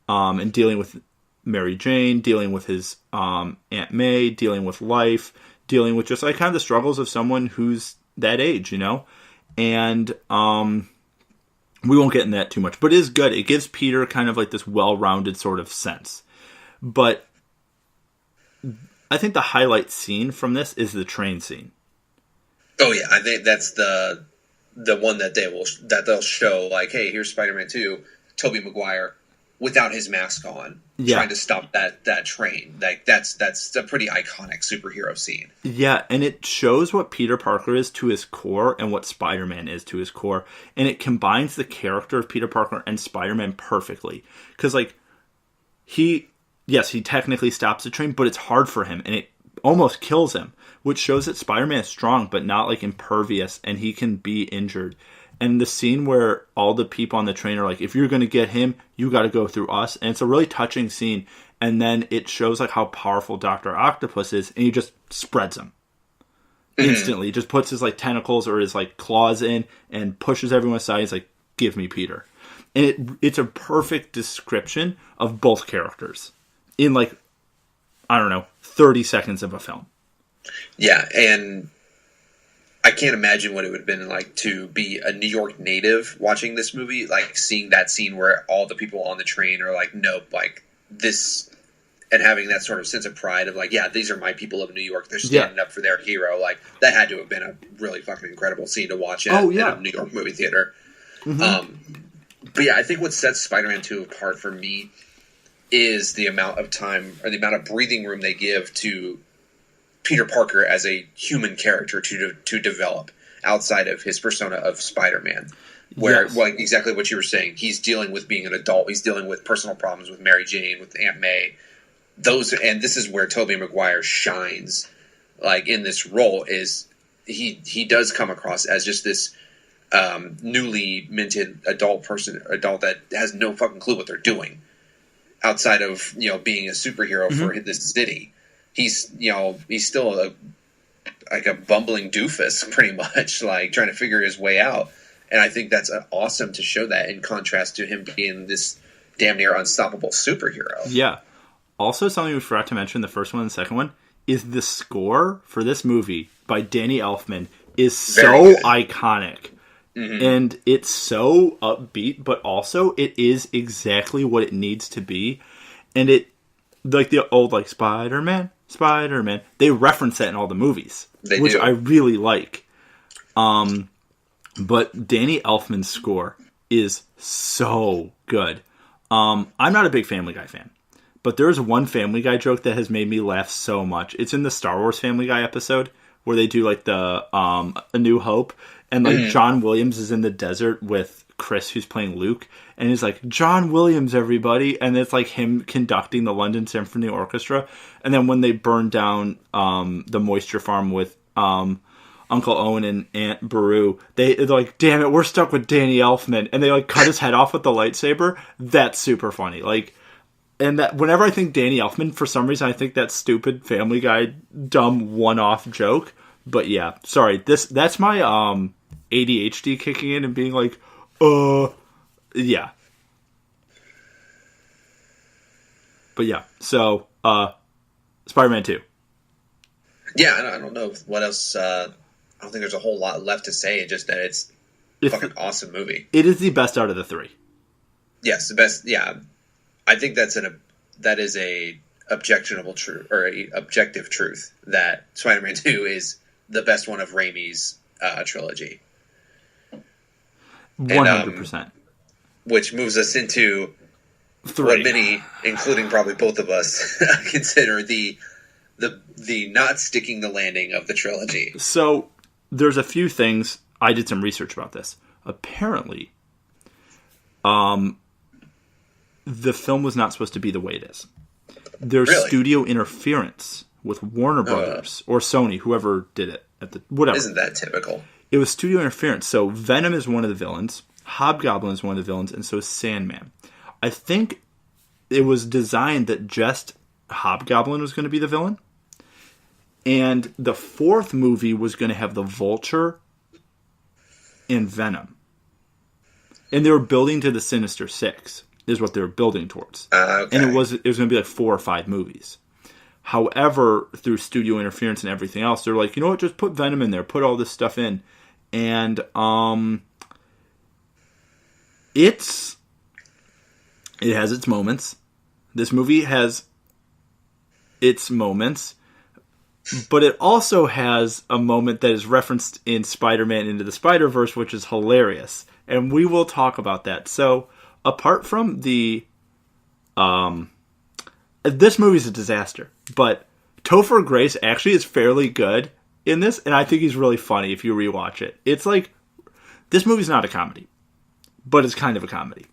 and dealing with Mary Jane, dealing with his Aunt May, dealing with life, dealing with just kind of the struggles of someone who's that age, And we won't get in that too much, but it is good. It gives Peter kind of this well-rounded sort of sense. But I think the highlight scene from this is the train scene. Oh yeah, I think that's the one that they'll show. Hey, here's Spider-Man 2, Tobey Maguire, without his mask on, trying to stop that train. That's a pretty iconic superhero scene. Yeah, and it shows what Peter Parker is to his core and what Spider-Man is to his core, and it combines the character of Peter Parker and Spider-Man perfectly. Because he technically stops the train, but it's hard for him, and it almost kills him, which shows that Spider-Man is strong, but not impervious, and he can be injured. And the scene where all the people on the train are if you're going to get him, you got to go through us. And it's a really touching scene. And then it shows how powerful Dr. Octopus is, and he just spreads him. instantly. He just puts his like tentacles or his like claws in and pushes everyone aside. He's like, "Give me Peter," and it's a perfect description of both characters in like, I don't know, 30 seconds of a film. Yeah, and I can't imagine what it would have been like to be a New York native watching this movie, like seeing that scene where all the people on the train are like, nope, like this, and having that sort of sense of pride of like, yeah, these are my people of New York. They're standing up for their hero. Like, that had to have been a really fucking incredible scene to watch in a New York movie theater. But yeah, I think what sets Spider-Man 2 apart for me is the amount of time or the amount of breathing room they give to Peter Parker as a human character to develop outside of his persona of Spider-Man. Where, like exactly what you were saying, he's dealing with being an adult. He's dealing with personal problems with Mary Jane, with Aunt May. And this is where Tobey Maguire shines, like in this role, is he does come across as just this newly minted adult that has no fucking clue what they're doing outside of being a superhero for this city. He's still a bumbling doofus, pretty much, like trying to figure his way out. And I think that's awesome to show that in contrast to him being this damn near unstoppable superhero. Yeah. Also, something we forgot to mention, the first one and the second one, is the score for this movie by Danny Elfman is so iconic. And it's so upbeat, but also it is exactly what it needs to be. And it, like the old, like, Spider-Man, they reference that in all the movies, which I really like. But Danny Elfman's score is so good. I'm not a big Family Guy fan, but there's one Family Guy joke that has made me laugh so much. It's in the Star Wars Family Guy episode where they do like the A New Hope, and like John Williams is in the desert with Chris, who's playing Luke, and he's like, "John Williams, everybody," and it's like him conducting the London Symphony Orchestra. And then when they burn down the moisture farm with Uncle Owen and Aunt Beru, they're like, "Damn it, we're stuck with Danny Elfman," and they like cut his head off with the lightsaber. That's super funny. Like, and that whenever I think Danny Elfman, for some reason I think that stupid Family Guy dumb one-off joke. But yeah, sorry, that's my ADHD kicking in and being like, yeah. But yeah, so Spider-Man 2. Yeah, I don't know what else. I don't think there's a whole lot left to say. Just that it's a fucking awesome movie. It is the best out of the three. Yes, the best. Yeah, I think that is a objectionable truth or a objective truth that Spider-Man 2 is the best one of Raimi's trilogy. 100%. Which moves us into 3. What many, including probably both of us, consider the not sticking the landing of the trilogy. So there's a few things. I did some research about this. Apparently, the film was not supposed to be the way it is. There's studio interference with Warner Brothers or Sony, whoever did it whatever. Isn't that typical? It was studio interference. So Venom is one of the villains, Hobgoblin is one of the villains, and so is Sandman. I think it was designed that just Hobgoblin was going to be the villain. And the fourth movie was going to have the Vulture and Venom. And they were building to the Sinister Six, is what they were building towards. Okay. And it was going to be like 4 or 5 movies. However, through studio interference and everything else, they're like, you know what, just put Venom in there, put all this stuff in. And it has its moments. This movie has its moments, but it also has a moment that is referenced in Spider-Man Into the Spider-Verse, which is hilarious. And we will talk about that. So, apart from the... this movie's a disaster, but Topher Grace actually is fairly good in this, and I think he's really funny if you rewatch it. It's like, this movie's not a comedy, but it's kind of a comedy.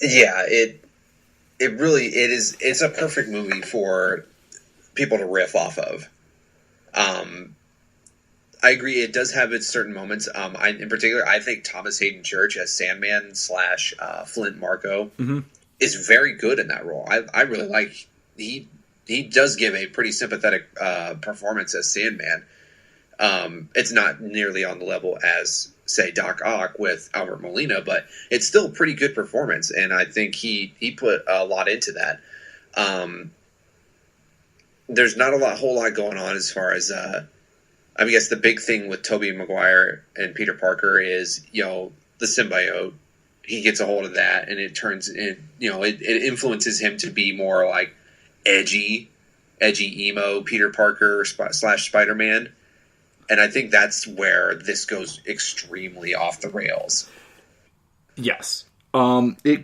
Yeah, it is. It's a perfect movie for people to riff off of. I agree. It does have its certain moments. In particular, I think Thomas Hayden Church as Sandman / Flint Marko is very good in that role. I really like. he does give a pretty sympathetic performance as Sandman. It's not nearly on the level as, say, Doc Ock with Albert Molina, but it's still a pretty good performance, and I think he put a lot into that. There's not a whole lot going on as far as I guess the big thing with Tobey Maguire and Peter Parker is, the symbiote. He gets a hold of that, and it turns it influences him to be more like edgy emo Peter Parker / Spider-Man. And I think that's where this goes extremely off the rails. Yes. It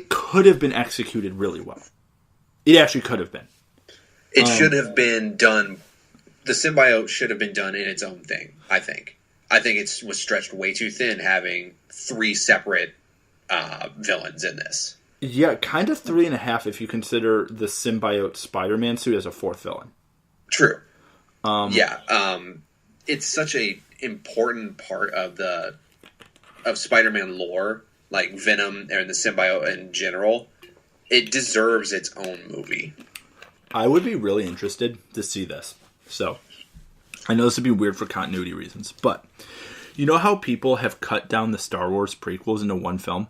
could have been executed really well. It actually could have been. It should have been done. The symbiote should have been done in its own thing, I think. I think it was stretched way too thin having 3 separate villains in this. Yeah, kind of 3.5 if you consider the symbiote Spider-Man suit as a 4th villain. True. It's such a important part of Spider-Man lore, like Venom and the symbiote in general. It deserves its own movie. I would be really interested to see this. So, I know this would be weird for continuity reasons, but you know how people have cut down the Star Wars prequels into one film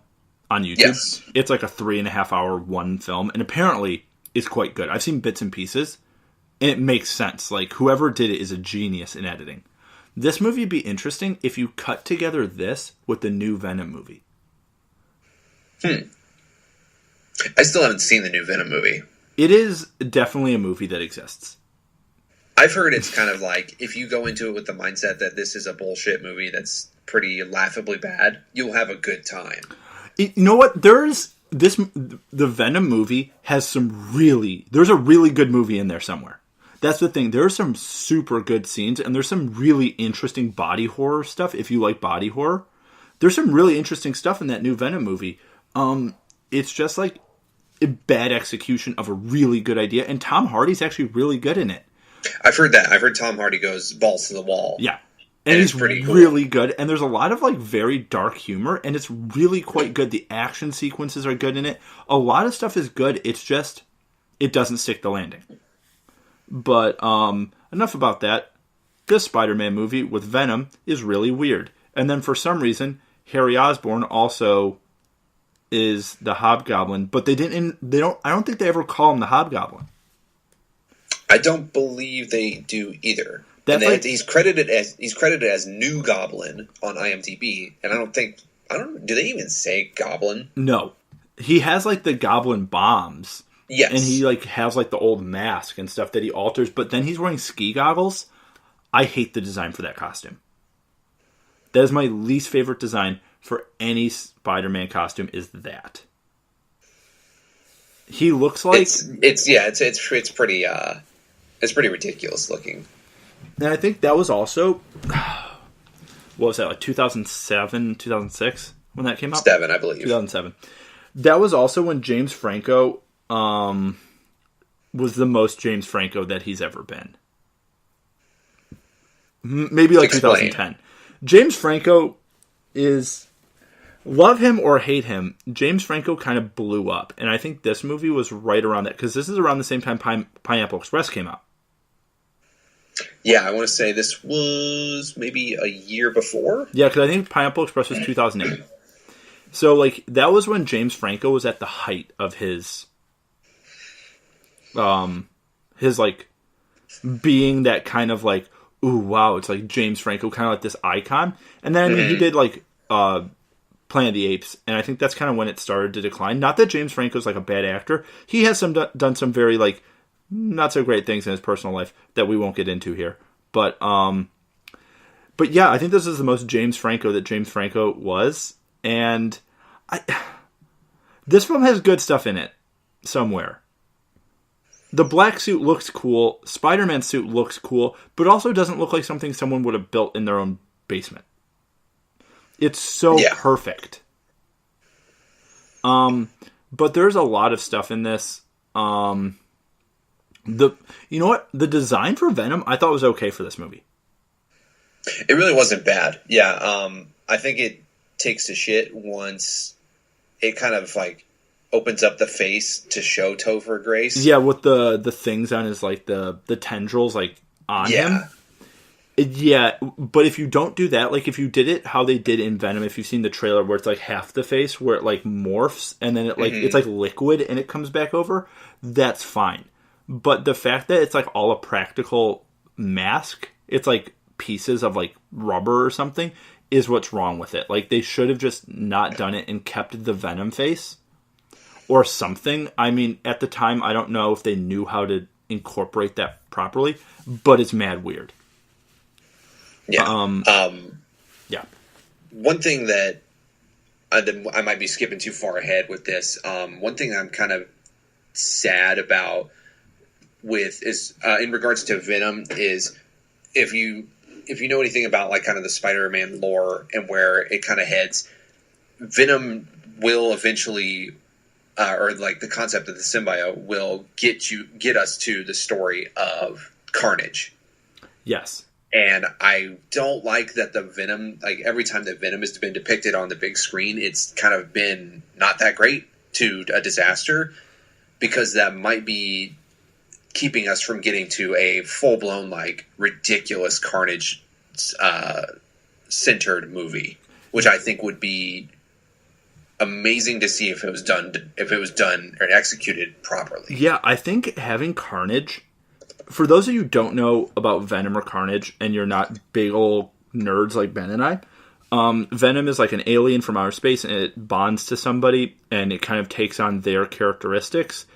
on YouTube? Yes. It's like a 3.5 hour one film, and apparently it's quite good. I've seen bits and pieces, and it makes sense. Like, whoever did it is a genius in editing. This movie would be interesting if you cut together this with the new Venom movie. I still haven't seen the new Venom movie. It is definitely a movie that exists. I've heard it's kind of like, if you go into it with the mindset that this is a bullshit movie that's pretty laughably bad, you'll have a good time. You know what? The Venom movie has there's a really good movie in there somewhere. That's the thing. There are some super good scenes, and there's some really interesting body horror stuff, if you like body horror. There's some really interesting stuff in that new Venom movie. It's just like a bad execution of a really good idea, and Tom Hardy's actually really good in it. I've heard that. I've heard Tom Hardy goes balls to the wall. Yeah. And he's pretty cool. Really good, and there's a lot of like very dark humor, and it's really quite good. The action sequences are good in it. A lot of stuff is good. It's just it doesn't stick the landing. But enough about that. This Spider-Man movie with Venom is really weird. And then for some reason, Harry Osborn also is the Hobgoblin, but I don't think they ever call him the Hobgoblin. I don't believe they do either. He's credited as New Goblin on IMDb, and do they even say Goblin? No. He has like the Goblin bombs. Yes. And he like has like the old mask and stuff that he alters, but then he's wearing ski goggles. I hate the design for that costume. That is my least favorite design for any Spider-Man costume is that. He looks like it's pretty ridiculous looking. And I think that was also what was that, like 2007, 2006 when that came out? 7, I believe. 2007. That was also when James Franco was the most James Franco that he's ever been. Maybe like 2010. James Franco is, love him or hate him, James Franco kind of blew up. And I think this movie was right around that, because this is around the same time Pineapple Express came out. Yeah, I want to say this was maybe a year before. Yeah, because I think Pineapple Express was 2008. So, like, that was when James Franco was at the height of his like, being that kind of, like, ooh, wow, it's like James Franco, kind of like this icon. And then he did, like, Planet of the Apes, and I think that's kind of when it started to decline. Not that James Franco's, like, a bad actor. He has done some very, like, not so great things in his personal life that we won't get into here. But yeah, I think this is the most James Franco that James Franco was. And this film has good stuff in it somewhere. The black suit looks cool. Spider-Man's suit looks cool, but also doesn't look like something someone would have built in their own basement. It's so perfect. But there's a lot of stuff in this. You know what? The design for Venom I thought was okay for this movie. It really wasn't bad. Yeah, I think it takes a shit once it kind of like opens up the face to show Topher Grace. Yeah, with the things on his, like, the tendrils, like, on him. Yeah, but if you don't do that, like, if you did it how they did in Venom, if you've seen the trailer where it's, like, half the face, where it, like, morphs, and then it, like, it's, like, liquid, and it comes back over, that's fine. But the fact that it's, like, all a practical mask, it's, like, pieces of, like, rubber or something, is what's wrong with it. Like, they should have just not done it and kept the Venom face. Or something. I mean, at the time, I don't know if they knew how to incorporate that properly, but it's mad weird. Yeah. Yeah. One thing that I might be skipping too far ahead with this. One thing I'm kind of sad about is in regards to Venom is if you know anything about, like, kind of the Spider-Man lore and where it kind of heads, Venom will eventually, or like the concept of the symbiote will get us to the story of Carnage. Yes. And I don't like that the Venom, like, every time that Venom has been depicted on the big screen, it's kind of been not that great to a disaster, because that might be keeping us from getting to a full-blown, like, ridiculous Carnage centered movie, which I think would be amazing to see if it was done or executed properly. Yeah, I think having Carnage, for those of you who don't know about Venom or Carnage, and you're not big old nerds like Ben and I, Venom is like an alien from outer space, and it bonds to somebody, and it kind of takes on their characteristics.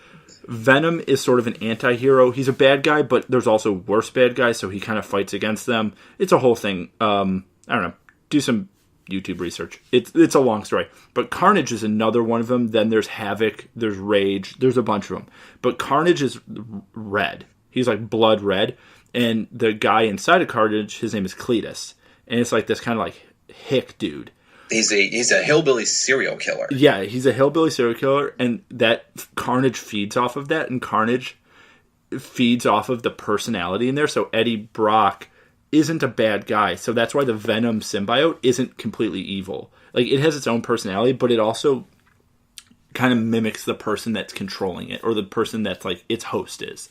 Venom is sort of an anti-hero. He's a bad guy, but there's also worse bad guys, so he kind of fights against them. It's a whole thing. I don't know. Do some YouTube research. It's a long story. But Carnage is another one of them. Then there's Havoc. There's Rage. There's a bunch of them. But Carnage is red. He's like blood red. And the guy inside of Carnage, his name is Cletus. And it's like this kind of like hick dude. He's a hillbilly serial killer. Yeah, he's a hillbilly serial killer, and that Carnage feeds off of that, and Carnage feeds off of the personality in there. So Eddie Brock isn't a bad guy, so that's why the Venom symbiote isn't completely evil. Like, it has its own personality, but it also kind of mimics the person that's controlling it, or the person that's, like, its host is.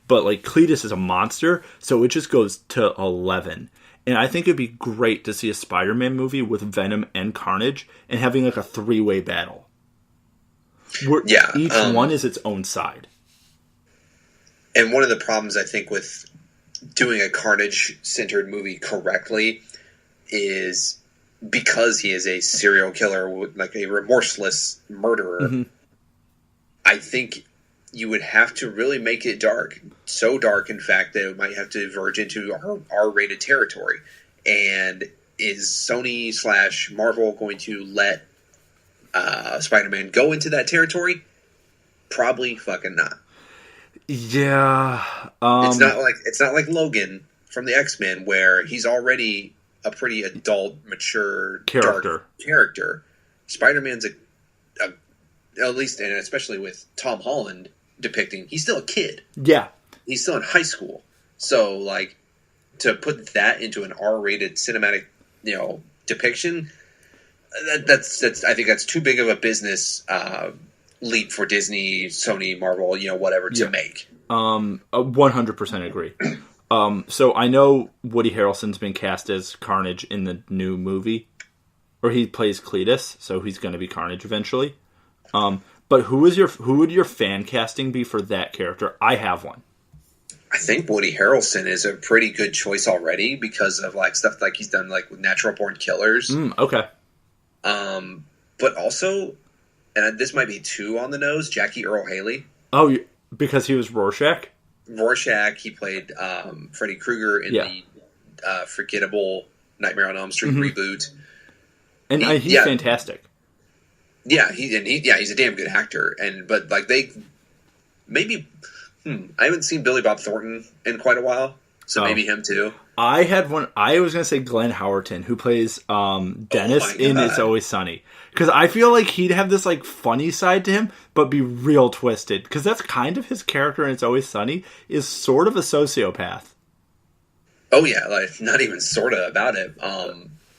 But, like, Cletus is a monster, so it just goes to 11. And I think it'd be great to see a Spider-Man movie with Venom and Carnage and having, like, a three-way battle. Where each one is its own side. And one of the problems, I think, with doing a Carnage-centered movie correctly is because he is a serial killer, like a remorseless murderer, Mm-hmm. I think you would have to really make it dark. So dark, in fact, that it might have to verge into R-rated territory. And is Sony/Marvel going to let Spider-Man go into that territory? Probably fucking not. Yeah. It's not like Logan from the X-Men, where he's already a pretty adult, mature, dark character. Spider-Man's at least, and especially with Tom Holland depicting, he's still a kid. Yeah. He's still in high school. So, like, to put that into an R-rated cinematic, depiction, that's I think that's too big of a business leap for Disney, Sony, Marvel, whatever, to make. 100% agree. So I know Woody Harrelson's been cast as Carnage in the new movie, or he plays Cletus, so he's going to be Carnage eventually. But who would your fan casting be for that character? I have one. I think Woody Harrelson is a pretty good choice already because of, like, stuff like he's done, like, with Natural Born Killers. Okay. But also, and this might be too on the nose, Jackie Earle Haley. Oh, because he was Rorschach? Rorschach. He played Freddy Krueger in the forgettable Nightmare on Elm Street reboot. And he's fantastic. Yeah, he's a damn good actor. But they maybe I haven't seen Billy Bob Thornton in quite a while, so maybe him too. I had one. I was going to say Glenn Howerton, who plays Dennis in It's Always Sunny, because I feel like he'd have this, like, funny side to him, but be real twisted. Because that's kind of his character in It's Always Sunny, is sort of a sociopath. Oh yeah, like, not even sort of about it.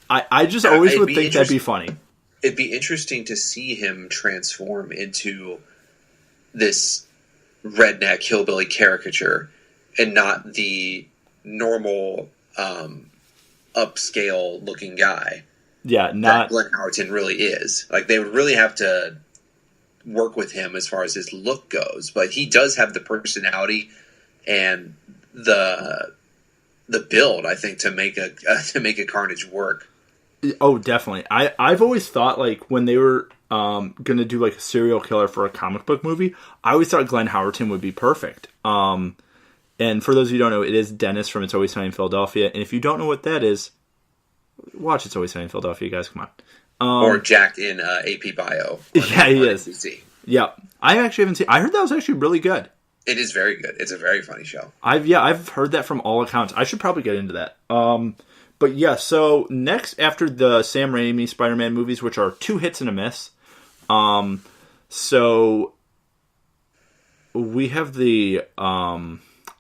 I just always would think that'd be funny. it'd be interesting to see him transform into this redneck hillbilly caricature and not the normal upscale looking guy. Yeah, that Glenn Howerton really is. Like, they would really have to work with him as far as his look goes, but he does have the personality and the build, I think, to make a Carnage work. Oh, definitely. I've always thought, like, when they were gonna do like a serial killer for a comic book movie, I always thought Glenn Howerton would be perfect. And for those of you who don't know, it is Dennis from It's Always Sunny in Philadelphia. And if you don't know what that is, watch It's Always Sunny in Philadelphia, guys. Come on. Or Jack in AP Bio. Yeah, he is. NBC. Yeah, I actually haven't seen. I heard that was actually really good. It is very good. It's a very funny show. I've heard that from all accounts. I should probably get into that. But yeah, so next after the Sam Raimi Spider-Man movies, which are 2 hits and a miss, so we have the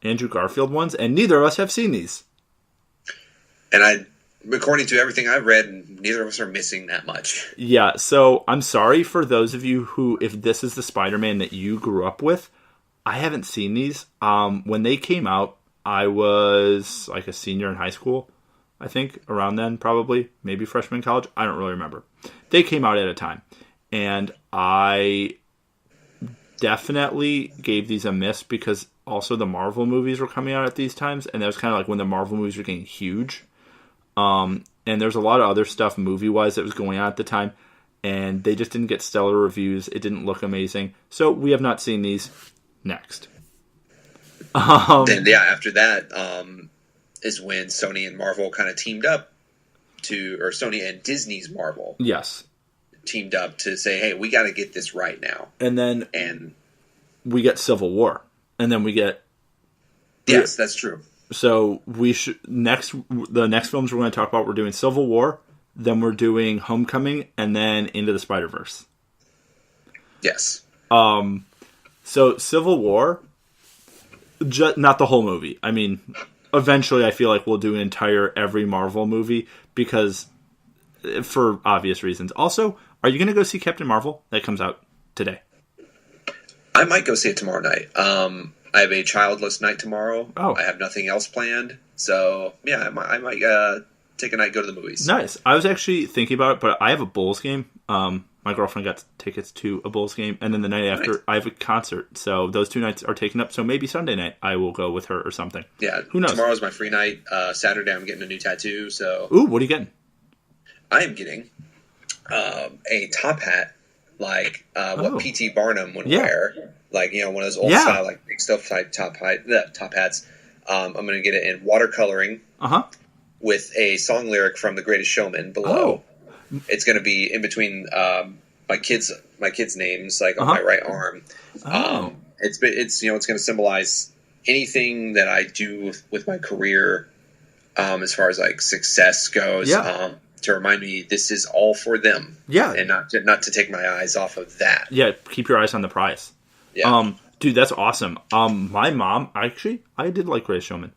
Andrew Garfield ones, and neither of us have seen these. And according to everything I've read, neither of us are missing that much. Yeah, so I'm sorry for those of you who, if this is the Spider-Man that you grew up with, I haven't seen these. When they came out, I was like a senior in high school, I think, around then, probably, maybe freshman in college. I don't really remember. They came out at a time, and I definitely gave these a miss because also the Marvel movies were coming out at these times, and that was kind of like when the Marvel movies were getting huge. And there's a lot of other stuff movie-wise that was going on at the time, and they just didn't get stellar reviews. It didn't look amazing. So we have not seen these. Next. Then, yeah, after that is when Sony and Marvel kind of teamed up or Sony and Disney's Marvel. Yes. Teamed up to say, hey, we got to get this right now. And we get Civil War. And then we get... Yes, that's true. So the next films we're going to talk about, we're doing Civil War, then we're doing Homecoming, and then Into the Spider-Verse. Yes. So Civil War, not the whole movie. I mean, eventually I feel like we'll do an entire every Marvel movie because for obvious reasons. Also, are you going to go see Captain Marvel? That comes out today. I might go see it tomorrow night. I have a childless night tomorrow. Oh. I have nothing else planned. So, yeah, I might take a night, go to the movies. Nice. I was actually thinking about it, but I have a Bulls game. My girlfriend got tickets to a Bulls game, and then the night after, I have a concert. So those 2 nights are taken up. So maybe Sunday night I will go with her or something. Yeah. Who knows? Tomorrow's my free night. Saturday I'm getting a new tattoo. So. Ooh, what are you getting? I am getting a top hat like what P.T. Barnum would wear. Like, you know, one of those old style, like big stuff type top hats. I'm going to get it in watercoloring with a song lyric from The Greatest Showman below. It's going to be in between my kids' names, like on my right arm. It's you know, it's going to symbolize anything that I do with my career, as far as like success goes. To remind me, this is all for them. Yeah, and not to take my eyes off of that. Yeah, keep your eyes on the prize. Yeah. Dude, that's awesome. My mom, I did like Greatest Showman.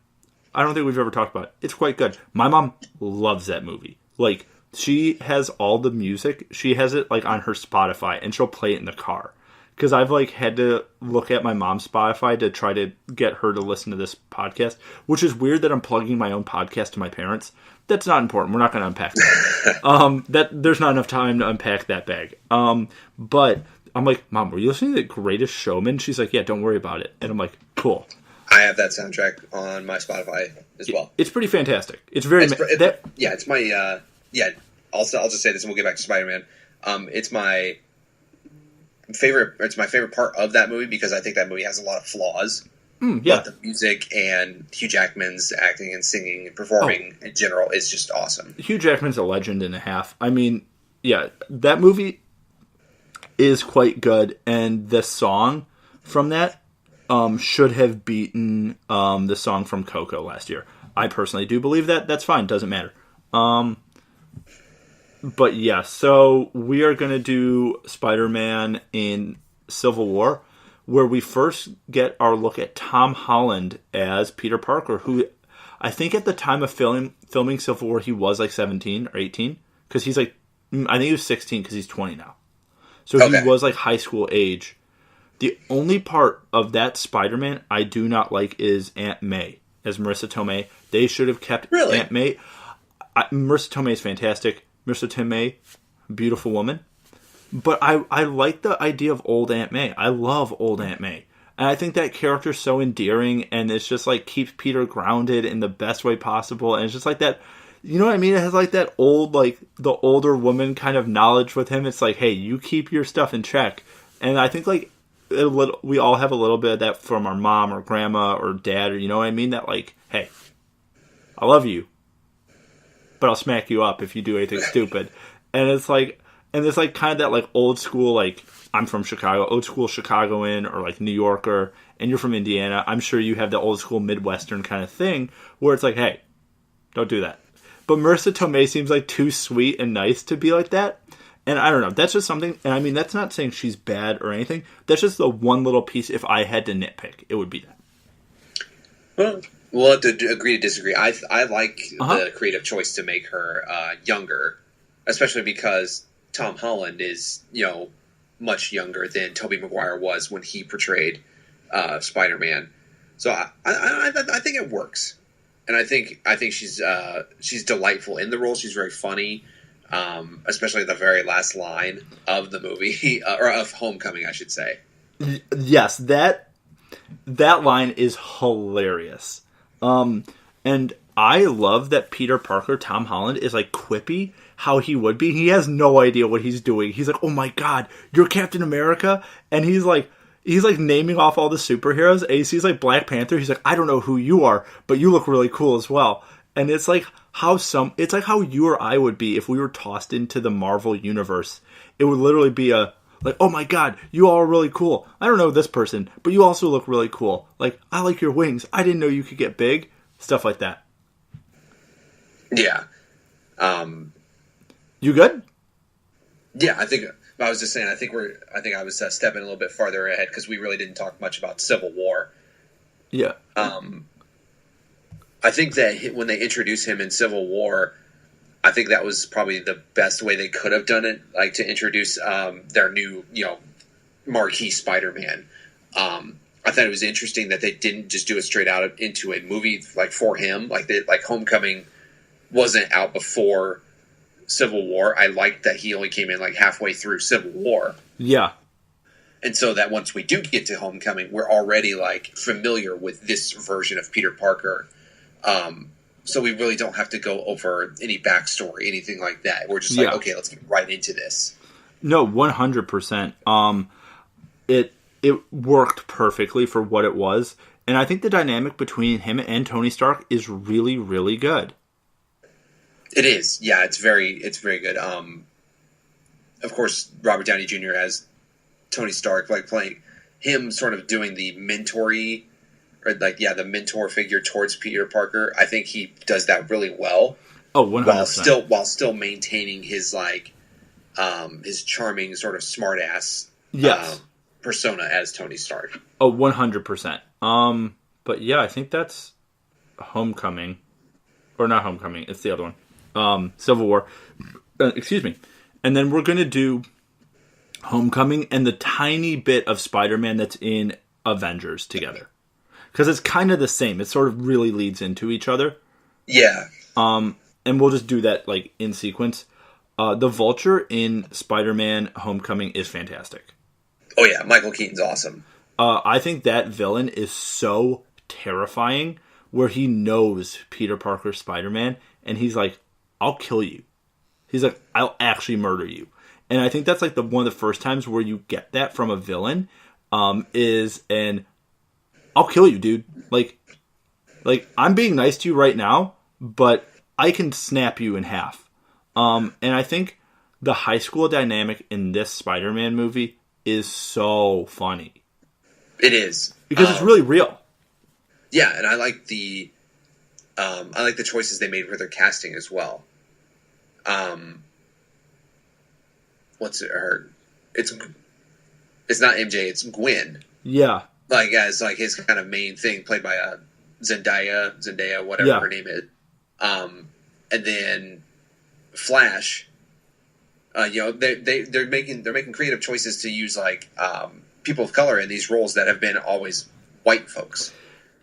I don't think we've ever talked about it. It's quite good. My mom loves that movie. Like, she has all the music. She has it, like, on her Spotify, and she'll play it in the car. Because I've, like, had to look at my mom's Spotify to try to get her to listen to this podcast, which is weird that I'm plugging my own podcast to my parents. That's not important. We're not going to unpack that. There's not enough time to unpack that bag. But I'm like, Mom, were you listening to The Greatest Showman? She's like, yeah, don't worry about it. And I'm like, cool. I have that soundtrack on my Spotify as well. It's pretty fantastic. It's very... it's my... I'll just say this and we'll get back to Spider-Man. It's my favorite part of that movie because I think that movie has a lot of flaws. But the music and Hugh Jackman's acting and singing and performing in general is just awesome. Hugh Jackman's a legend and a half. I mean, yeah, that movie is quite good, and the song from that should have beaten the song from Coco last year. I personally do believe that. That's fine. Doesn't matter. But yeah, so we are going to do Spider-Man in Civil War, where we first get our look at Tom Holland as Peter Parker, who I think at the time of filming Civil War, he was like 17 or 18, because he's like I think he was 16 because he's 20 now. So Okay. he was like high school age. The only part of that Spider-Man I do not like is Aunt May as Marissa Tomei. They should have kept Really? Aunt May. Marissa Tomei is fantastic. Marissa Tomei, beautiful woman. But I like the idea of old Aunt May. I love old Aunt May. And I think that character's so endearing, and it's just like keeps Peter grounded in the best way possible. And it's just like that, you know what I mean? It has like that old, like the older woman kind of knowledge with him. It's like, hey, you keep your stuff in check. And I think like we all have a little bit of that from our mom or grandma or dad, or you know what I mean? That like, hey, I love you, but I'll smack you up if you do anything stupid. And it's like kind of that like old school, like I'm from Chicago, old school Chicagoan or like New Yorker, and you're from Indiana. I'm sure you have the old school Midwestern kind of thing where it's like, hey, don't do that. But Marissa Tomei seems like too sweet and nice to be like that. And I don't know. That's just something. And I mean, that's not saying she's bad or anything. That's just the one little piece. If I had to nitpick, it would be that. Well, we'll have to agree to disagree. I like the creative choice to make her younger, especially because Tom Holland is, much younger than Tobey Maguire was when he portrayed Spider-Man. So I think it works, and I think she's delightful in the role. She's very funny, especially the very last line of the movie or of Homecoming, I should say. Yes, that line is hilarious. And I love that Peter Parker, Tom Holland, is like quippy how he would be. He has no idea what he's doing. He's like, oh my God, you're Captain America? And he's like naming off all the superheroes. And he sees like Black Panther. He's like, I don't know who you are, but you look really cool as well. And it's like how you or I would be if we were tossed into the Marvel universe. It would literally be like, oh my God, you all are really cool. I don't know this person, but you also look really cool. Like, I like your wings. I didn't know you could get big. Stuff like that. Yeah. You good? Yeah, I was just saying. I think I was stepping a little bit farther ahead because we really didn't talk much about Civil War. Yeah. I think that when they introduced him in Civil War, I think that was probably the best way they could have done it, like to introduce their new, marquee Spider-Man. I thought it was interesting that they didn't just do it straight out into a movie like for him, like Homecoming wasn't out before Civil War. I liked that he only came in like halfway through Civil War. Yeah. And so that once we do get to Homecoming, we're already like familiar with this version of Peter Parker. So we really don't have to go over any backstory, anything like that. We're just like, okay, let's get right into this. No, 100%. It worked perfectly for what it was. And I think the dynamic between him and Tony Stark is really, really good. It is. Yeah, it's very good. Of course, Robert Downey Jr. as Tony Stark, like playing him sort of doing the mentor-y, or the mentor figure towards Peter Parker. I think he does that really well. Oh, 100%. While still maintaining his his charming sort of smartass persona as Tony Stark. Oh, 100%. But yeah, I think that's Homecoming. Or not Homecoming, it's the other one. Civil War. Excuse me. And then we're going to do Homecoming and the tiny bit of Spider-Man that's in Avengers together. Because it's kind of the same. It sort of really leads into each other. Yeah. And we'll just do that like in sequence. The Vulture in Spider-Man Homecoming is fantastic. Oh yeah, Michael Keaton's awesome. I think that villain is so terrifying where he knows Peter Parker's Spider-Man and he's like, I'll kill you. He's like, I'll actually murder you. And I think that's like one of the first times where you get that from a villain I'll kill you, dude. Like I'm being nice to you right now, but I can snap you in half. And I think the high school dynamic in this Spider-Man movie is so funny. It is. Because it's really real. Yeah, and I like the choices they made for their casting as well. It's not MJ, it's Gwen. Yeah. Like as like his kind of main thing, played by Zendaya, whatever her name is. And then Flash, They're making creative choices to use like people of color in these roles that have been always white folks.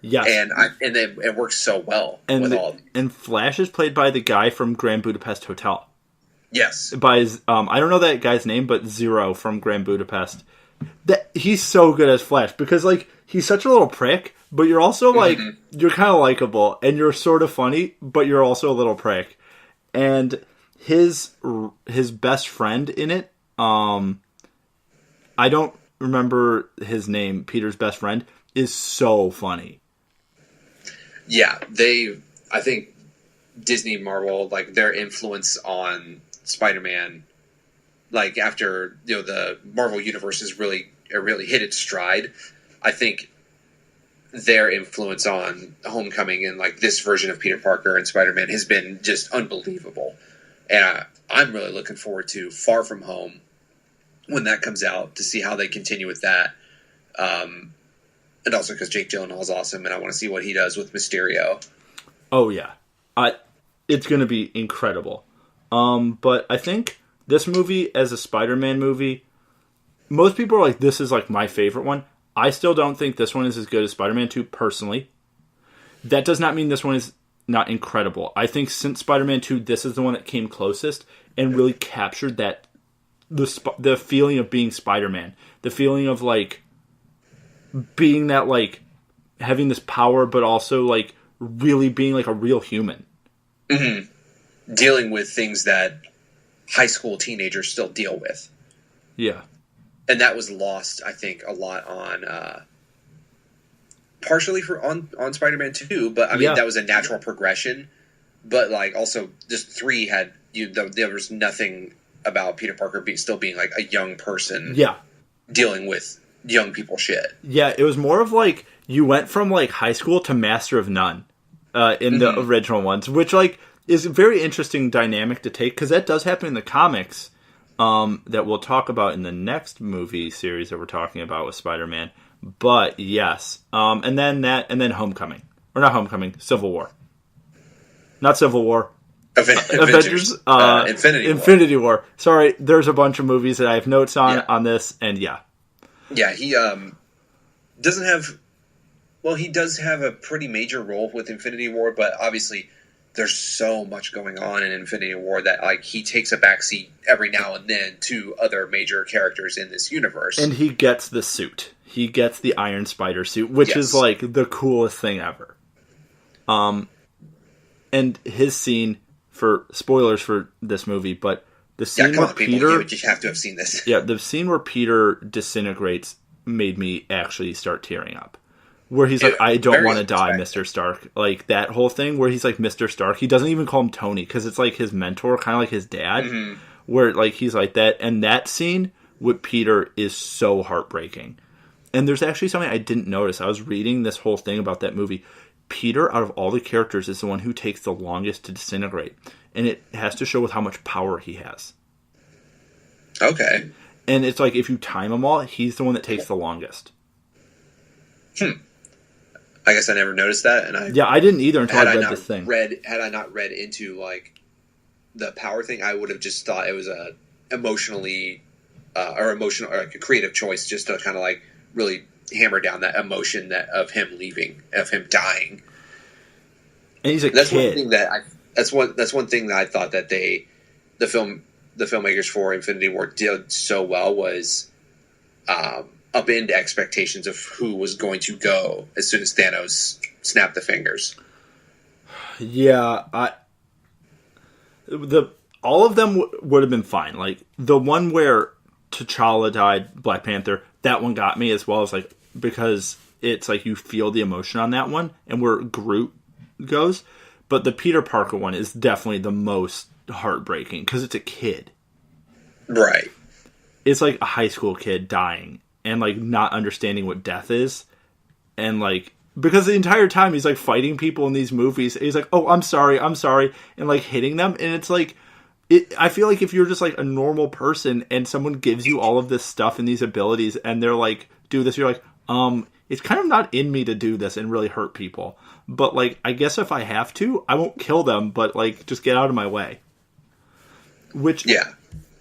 Yes. And it works so well and with all. And Flash is played by the guy from Grand Budapest Hotel. Yes. By his, I don't know that guy's name, but Zero from Grand Budapest. He's so good as Flash because like he's such a little prick, but you're also like you're kind of likable and you're sort of funny, but you're also a little prick. And his best friend in it, I don't remember his name. Peter's best friend is so funny. Yeah, I think Disney, Marvel, like their influence on Spider-Man, like after the Marvel universe has really hit its stride. I think their influence on Homecoming and like this version of Peter Parker and Spider-Man has been just unbelievable. And I'm really looking forward to Far From Home when that comes out to see how they continue with that. And also because Jake Gyllenhaal is awesome, and I want to see what he does with Mysterio. Oh yeah, it's going to be incredible. But I think this movie as a Spider-Man movie, most people are like, this is like my favorite one. I still don't think this one is as good as Spider-Man 2 personally. That does not mean this one is not incredible. I think since Spider-Man 2, this is the one that came closest and really captured that the feeling of being Spider-Man, the feeling of like being that like having this power, but also like really being like a real human. Mm-hmm. Dealing with things that high school teenagers still deal with. Yeah. And that was lost, I think, a lot on partially on Spider-Man 2, but I mean that was a natural progression. But like also just 3 had there was nothing about Peter Parker still being like a young person. Yeah. Dealing with young people shit. Yeah, it was more of like you went from like high school to Master of None in the original ones, which like is a very interesting dynamic to take because that does happen in the comics that we'll talk about in the next movie series that we're talking about with Spider-Man. But yes, and then Homecoming, or not Homecoming, Civil War, not Civil War. Avengers, Infinity War. Sorry, there's a bunch of movies that I have notes on this, and Yeah, he doesn't have... Well, he does have a pretty major role with Infinity War, but obviously there's so much going on in Infinity War that like he takes a backseat every now and then to other major characters in this universe. And he gets the suit. He gets the Iron Spider suit, which is like the coolest thing ever. And his scene, for spoilers for this movie, but the scene where Peter... You just have to have seen this. Yeah, the scene where Peter disintegrates made me actually start tearing up. Where he's like, I don't want to die, Mr. Stark. Like, that whole thing where he's like, Mr. Stark. He doesn't even call him Tony, because it's like his mentor, kind of like his dad. Mm-hmm. Where, like, he's like that. And that scene with Peter is so heartbreaking. And there's actually something I didn't notice. I was reading this whole thing about that movie. Peter, out of all the characters, is the one who takes the longest to disintegrate. And it has to show with how much power he has. Okay. And it's like, if you time them all, he's the one that takes the longest. I guess I never noticed that. And I didn't either until I read this thing. Had I not read into, like, the power thing, I would have just thought it was a emotionally, or like a creative choice just to kind of, like, really hammer down that emotion that of him leaving, of him dying. And he's a that's kid. One thing that that's one thing that I thought that the filmmakers for Infinity War did so well was upend expectations of who was going to go as soon as Thanos snapped the fingers. Yeah, all of them would have been fine. Like the one where T'Challa died, Black Panther, that one got me as well as like because it's like you feel the emotion on that one, and where Groot goes. But the Peter Parker one is definitely the most heartbreaking because it's a kid, right? It's like a high school kid dying and like not understanding what death is, and like because the entire time he's like fighting people in these movies, he's like, "Oh, I'm sorry," and like hitting them, and it's like. I feel like if you're just like a normal person and someone gives you all of this stuff and these abilities and they're like, do this, you're like, it's kind of not in me to do this and really hurt people. But like, I guess if I have to, I won't kill them, but like, just get out of my way. Which,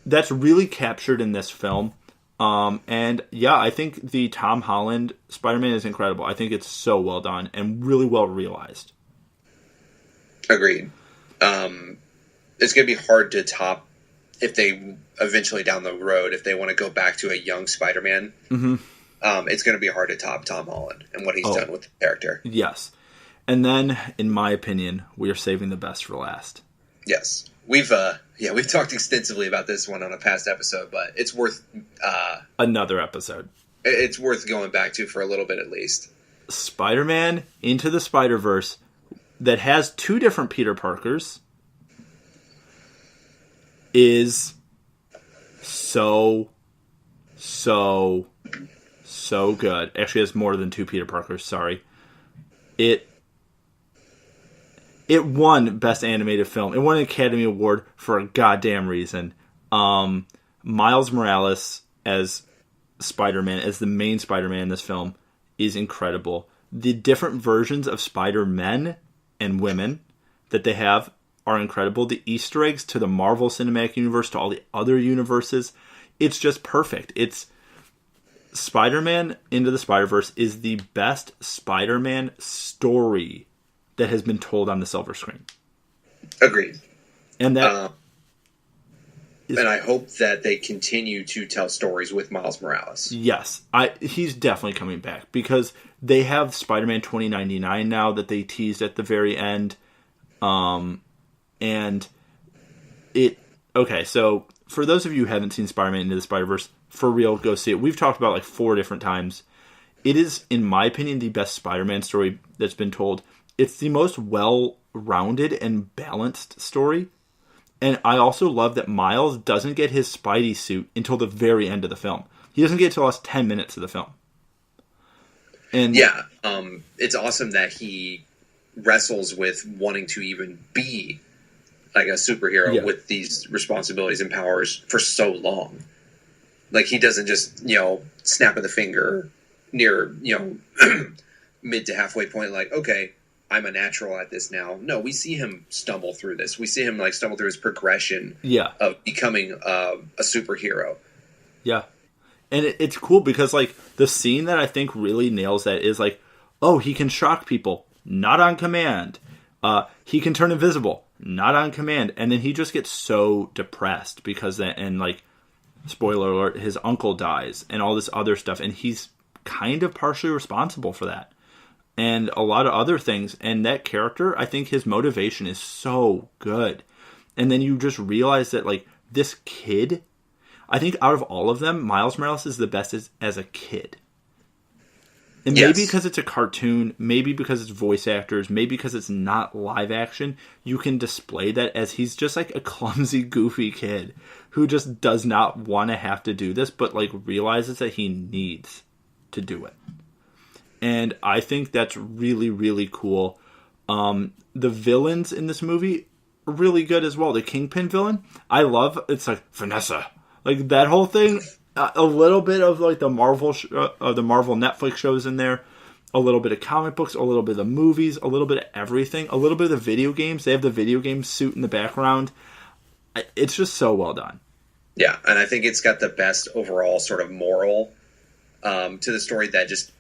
that's really captured in this film. And yeah, I think the Tom Holland Spider-Man is incredible. I think it's so well done and really well realized. Agreed. It's going to be hard to top if they eventually down the road, if they want to go back to a young Spider-Man. Mm-hmm. It's going to be hard to top Tom Holland and what he's done with the character. Yes. And then, in my opinion, we are saving the best for last. Yes. We've talked extensively about this one on a past episode, but it's worth another episode. It's worth going back to for a little bit at least. Spider-Man Into the Spider-Verse that has 2 different Peter Parkers is so good. Actually, it's more than 2 Peter Parkers, sorry. It won Best Animated Film. It won an Academy Award for a goddamn reason. Miles Morales as Spider-Man, as the main Spider-Man in this film, is incredible. The different versions of Spider-Men and women that they have are incredible. The Easter eggs to the Marvel Cinematic Universe, to all the other universes, it's just perfect. It's Spider-Man Into the Spider-Verse is the best Spider-Man story that has been told on the silver screen. Agreed. And that and I hope that they continue to tell stories with Miles Morales. Yes. He's definitely coming back because they have Spider-Man 2099 now that they teased at the very end. Okay, so for those of you who haven't seen Spider-Man Into the Spider-Verse, for real, go see it. We've talked about like 4 different times. It is, in my opinion, the best Spider-Man story that's been told. It's the most well-rounded and balanced story. And I also love that Miles doesn't get his Spidey suit until the very end of the film. He doesn't get it till the last 10 minutes of the film. And yeah, it's awesome that he wrestles with wanting to even be like a superhero with these responsibilities and powers for so long. Like, he doesn't just, snap of the finger near, mid to halfway point, like, okay, I'm a natural at this now. No, we see him stumble through this. We see him stumble through his progression of becoming a superhero. Yeah. And it's cool because the scene that I think really nails that is he can shock people, not on command. He can turn invisible, not on command. And then he just gets so depressed because spoiler alert, his uncle dies and all this other stuff. And he's kind of partially responsible for that. And a lot of other things. And that character, I think his motivation is so good. And then you just realize that, this kid, I think out of all of them, Miles Morales is the best as a kid. And maybe because it's a cartoon, maybe because it's voice actors, maybe because it's not live action, you can display that as he's just a clumsy, goofy kid who just does not want to have to do this, but realizes that he needs to do it. And I think that's really, really cool. The villains in this movie are really good as well. The Kingpin villain, I love. It's Vanessa. That whole thing. A little bit of the Marvel Netflix shows in there. A little bit of comic books. A little bit of the movies. A little bit of everything. A little bit of the video games. They have the video game suit in the background. It's just so well done. Yeah, and I think it's got the best overall sort of moral to the story that just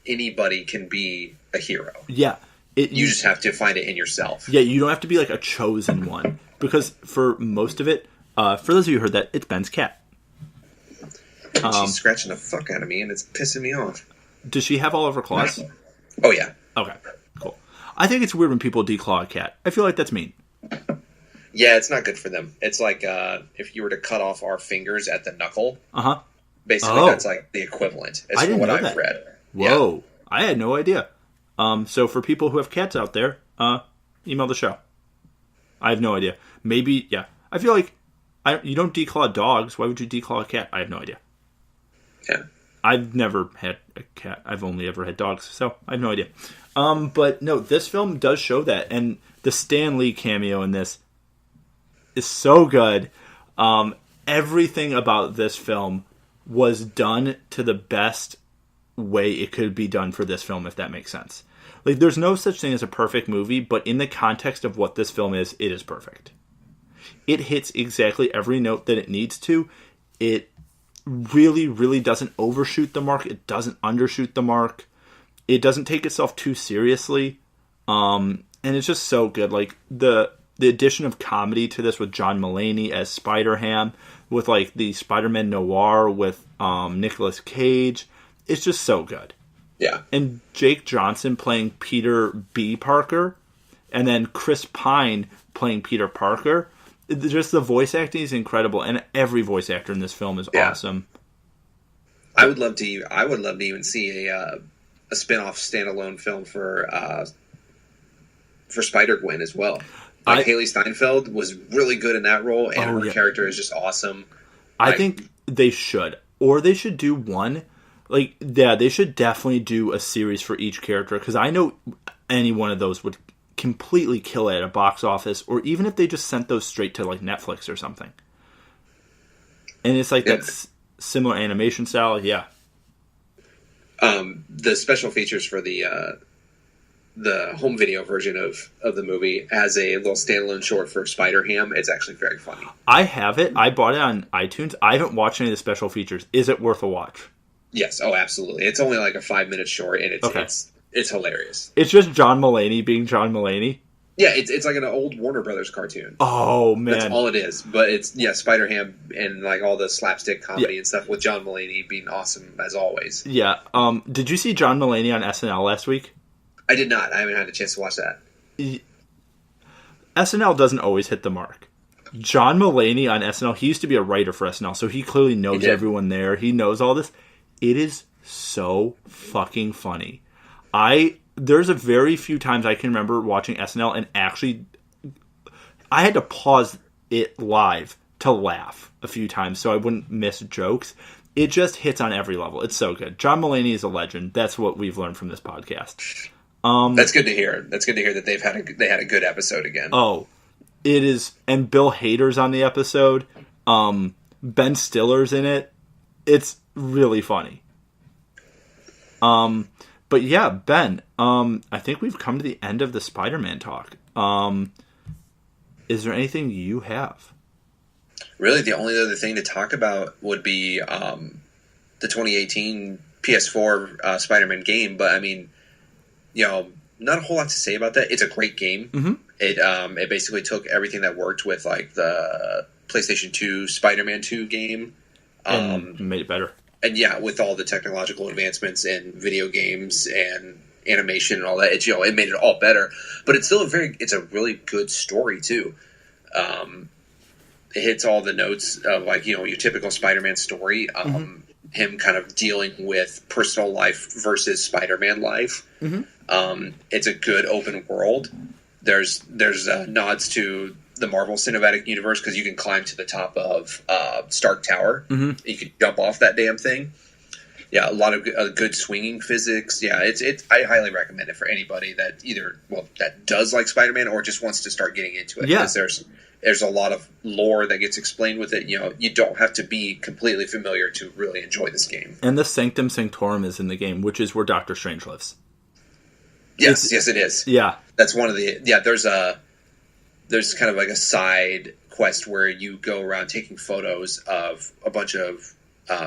anybody can be a hero. Yeah. You just have to find it in yourself. Yeah, you don't have to be a chosen one. Because for most of it, for those of you who heard that, it's Ben's cat. She's scratching the fuck out of me, and it's pissing me off. Does she have all of her claws? Oh, yeah. Okay, cool. I think it's weird when people declaw a cat. I feel like that's mean. Yeah, it's not good for them. It's like if you were to cut off our fingers at the knuckle. Uh-huh. Basically, that's the equivalent. Is from what I've read. Whoa. Yeah. I had no idea. So for people who have cats out there, email the show. I have no idea. Maybe, yeah. I feel like you don't declaw dogs. Why would you declaw a cat? I have no idea. Yeah. I've never had a cat. I've only ever had dogs, so I have no idea. But no, this film does show that. And the Stan Lee cameo in this is so good. Everything about this film was done to the best way it could be done for this film, if that makes sense. There's no such thing as a perfect movie, but in the context of what this film is, it is perfect. it hits exactly every note that it needs to. It really, really doesn't overshoot the mark. It doesn't undershoot the mark. It doesn't take itself too seriously. And it's just so good. Like, the addition of comedy to this with John Mulaney as Spider-Ham, with, like, the Spider-Man noir with Nicolas Cage. It's just so good. Yeah. And Jake Johnson playing Peter B. Parker, and then Chris Pine playing Peter Parker. Just the voice acting is incredible, and every voice actor in this film is awesome. I would love to even see a spin-off standalone film for Spider-Gwen as well. Like, Haley Steinfeld was really good in that role, and her character is just awesome. I think they should. Or they should do one. Like, yeah, they should definitely do a series for each character, because I know any one of those would completely kill it at a box office, or even if they just sent those straight to, like, Netflix or something. And it's like that similar animation style, yeah. The special features for the home video version of the movie as a little standalone short for Spider-Ham. It's actually very funny. I have it. I bought it on iTunes. I haven't watched any of the special features. Is it worth a watch? Yes. Oh, absolutely. It's only like a 5-minute short, and it's hilarious. It's just John Mulaney being John Mulaney. Yeah, it's like an old Warner Brothers cartoon. Oh, man. That's all it is. But it's, Spider-Ham and like all the slapstick comedy and stuff with John Mulaney being awesome as always. Yeah. Did you see John Mulaney on SNL last week? I did not. I haven't had a chance to watch that. SNL doesn't always hit the mark. John Mulaney on SNL, he used to be a writer for SNL, so he clearly knows everyone there. He knows all this. It is so fucking funny. There's a very few times I can remember watching SNL and actually I had to pause it live to laugh a few times so I wouldn't miss jokes. It just hits on every level. It's so good. John Mulaney is a legend. That's what we've learned from this podcast. That's good to hear. That's good to hear that they had a good episode again. Oh, it is. And Bill Hader's on the episode. Ben Stiller's in it. It's really funny. But yeah, Ben, I think we've come to the end of the Spider-Man talk. Is there anything you have? Really, the only other thing to talk about would be the 2018 PS4 Spider-Man game. But I mean, not a whole lot to say about that. It's a great game. Mm-hmm. It basically took everything that worked with like the PlayStation 2 Spider-Man 2 game and made it better. And yeah, with all the technological advancements in video games and animation and all that, it made it all better. But it's still it's a really good story too. It hits all the notes of like your typical Spider-Man story. Him kind of dealing with personal life versus Spider-Man life. Mm-hmm. It's a good open world. There's nods to the Marvel Cinematic Universe because you can climb to the top of Stark Tower. Mm-hmm. You can jump off that damn thing. Yeah, a lot of good swinging physics. Yeah, I highly recommend it for anybody that that does like Spider-Man or just wants to start getting into it. Yeah. Because there's a lot of lore that gets explained with it. You don't have to be completely familiar to really enjoy this game. And the Sanctum Sanctorum is in the game, which is where Doctor Strange lives. Yes, it is. Yeah. That's one of the... Yeah, there's kind of like a side quest where you go around taking photos of a bunch of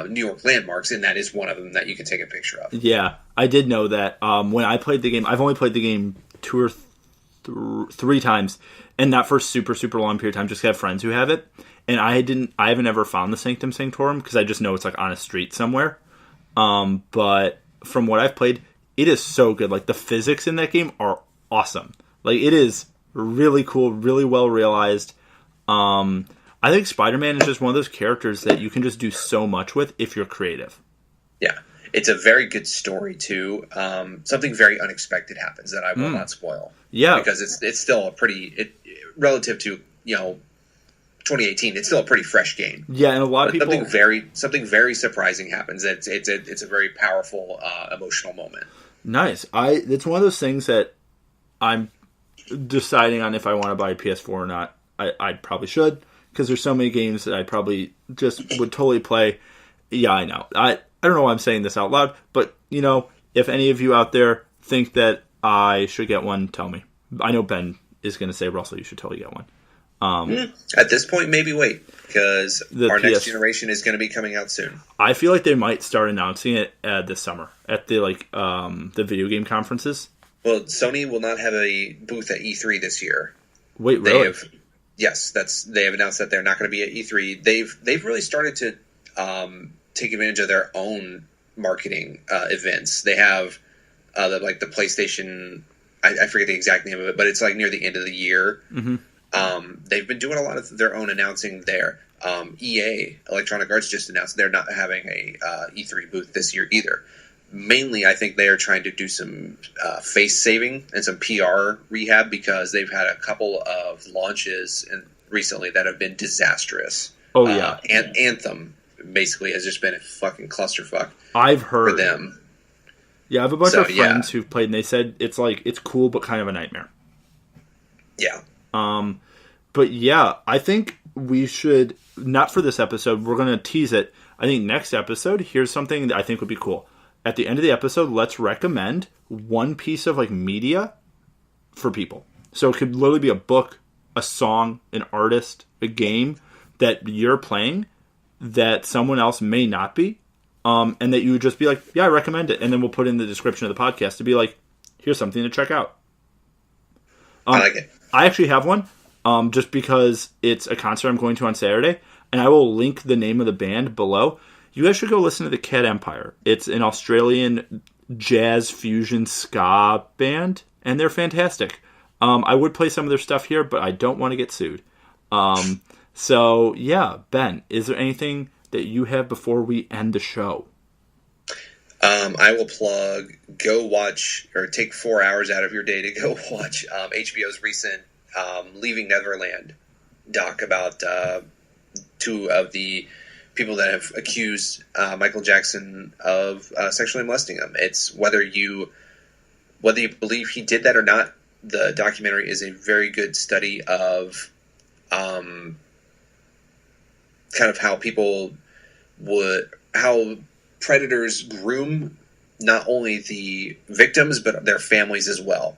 New York landmarks, and that is one of them that you can take a picture of. Yeah, I did know that. When I played the game, I've only played the game 2 or 3 times, and not for a super, super long period of time, just have friends who have it. And I haven't ever found the Sanctum Sanctorum, because I just know it's like on a street somewhere. But from what I've played, it is so good. Like, the physics in that game are awesome. Like, it is really cool, really well realized. I think Spider-Man is just one of those characters that you can just do so much with if you're creative. Yeah, it's a very good story too. Something very unexpected happens that I will not spoil. Yeah, because it's still a pretty relative to 2018. It's still a pretty fresh game. Yeah, and a lot of people something very surprising happens. It's a very powerful emotional moment. Nice. It's one of those things that I'm deciding on if I want to buy a PS4 or not. I probably should, because there's so many games that I probably just would totally play. Yeah, I know. I don't know why I'm saying this out loud, but if any of you out there think that I should get one, tell me. I know Ben is going to say, Russell, you should totally get one. At this point, maybe wait, because our next generation is going to be coming out soon. I feel like they might start announcing it this summer at the the video game conferences. Well, Sony will not have a booth at E3 this year. Wait, really? They have announced that they're not going to be at E3. They've really started to take advantage of their own marketing events. They have the PlayStation. I forget the exact name of it, but it's near the end of the year. Mm-hmm. They've been doing a lot of their own announcing there. EA, Electronic Arts, just announced they're not having a E3 booth this year either. Mainly, I think they are trying to do some face saving and some PR rehab because they've had a couple of launches recently that have been disastrous. Oh, yeah. And Anthem basically has just been a fucking clusterfuck. I've heard for them. Yeah, I have a bunch of friends who've played, and they said it's cool, but kind of a nightmare. Yeah. But yeah, I think we should, not for this episode, we're going to tease it. I think next episode, here's something that I think would be cool. At the end of the episode, let's recommend one piece of media for people. So it could literally be a book, a song, an artist, a game that you're playing that someone else may not be. And that you would just be like, yeah, I recommend it. And then we'll put in the description of the podcast to be like, here's something to check out. I like it. I actually have one, just because it's a concert I'm going to on Saturday. And I will link the name of the band below. You guys should go listen to the Cat Empire. It's an Australian jazz fusion ska band. And they're fantastic. I would play some of their stuff here, but I don't want to get sued. So, yeah, Ben, is there anything that you have before we end the show? I will plug, go watch, or take 4 hours out of your day to go watch HBO's recent Leaving Neverland doc about two of the people that have accused Michael Jackson of sexually molesting him. It's whether you believe he did that or not, the documentary is a very good study of kind of how how predators groom not only the victims but their families as well.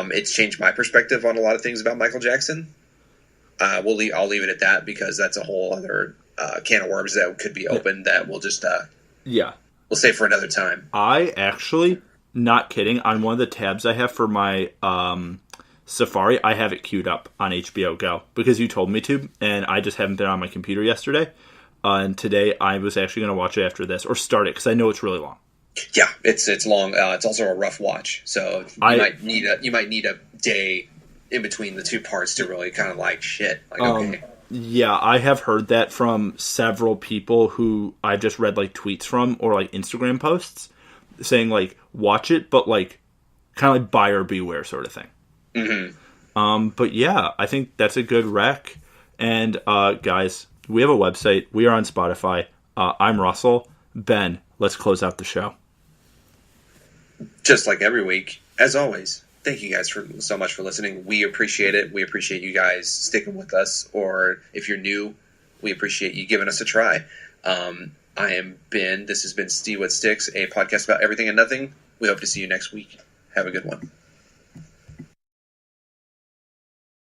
It's changed my perspective on a lot of things about Michael Jackson. I'll leave it at that because that's a whole other can of worms that could be opened that we'll just we'll save for another time. I actually, not kidding, on one of the tabs I have for my Safari, I have it queued up on HBO Go because you told me to, and I just haven't been on my computer yesterday. And today I was actually going to watch it after this, or start it, because I know it's really long. Yeah, it's long. It's also a rough watch, so you might need a day in between the two parts to really kind of shit. Okay. Yeah, I have heard that from several people who I've just read tweets from or Instagram posts saying watch it, but kind of buyer beware sort of thing. Mm-hmm. But yeah, I think that's a good rec. And guys, we have a website. We are on Spotify. I'm Russell. Ben, let's close out the show. Just like every week, as always, thank you guys so much for listening. We appreciate it. We appreciate you guys sticking with us. Or if you're new, we appreciate you giving us a try. I am Ben. This has been Steve What Sticks, a podcast about everything and nothing. We hope to see you next week. Have a good one.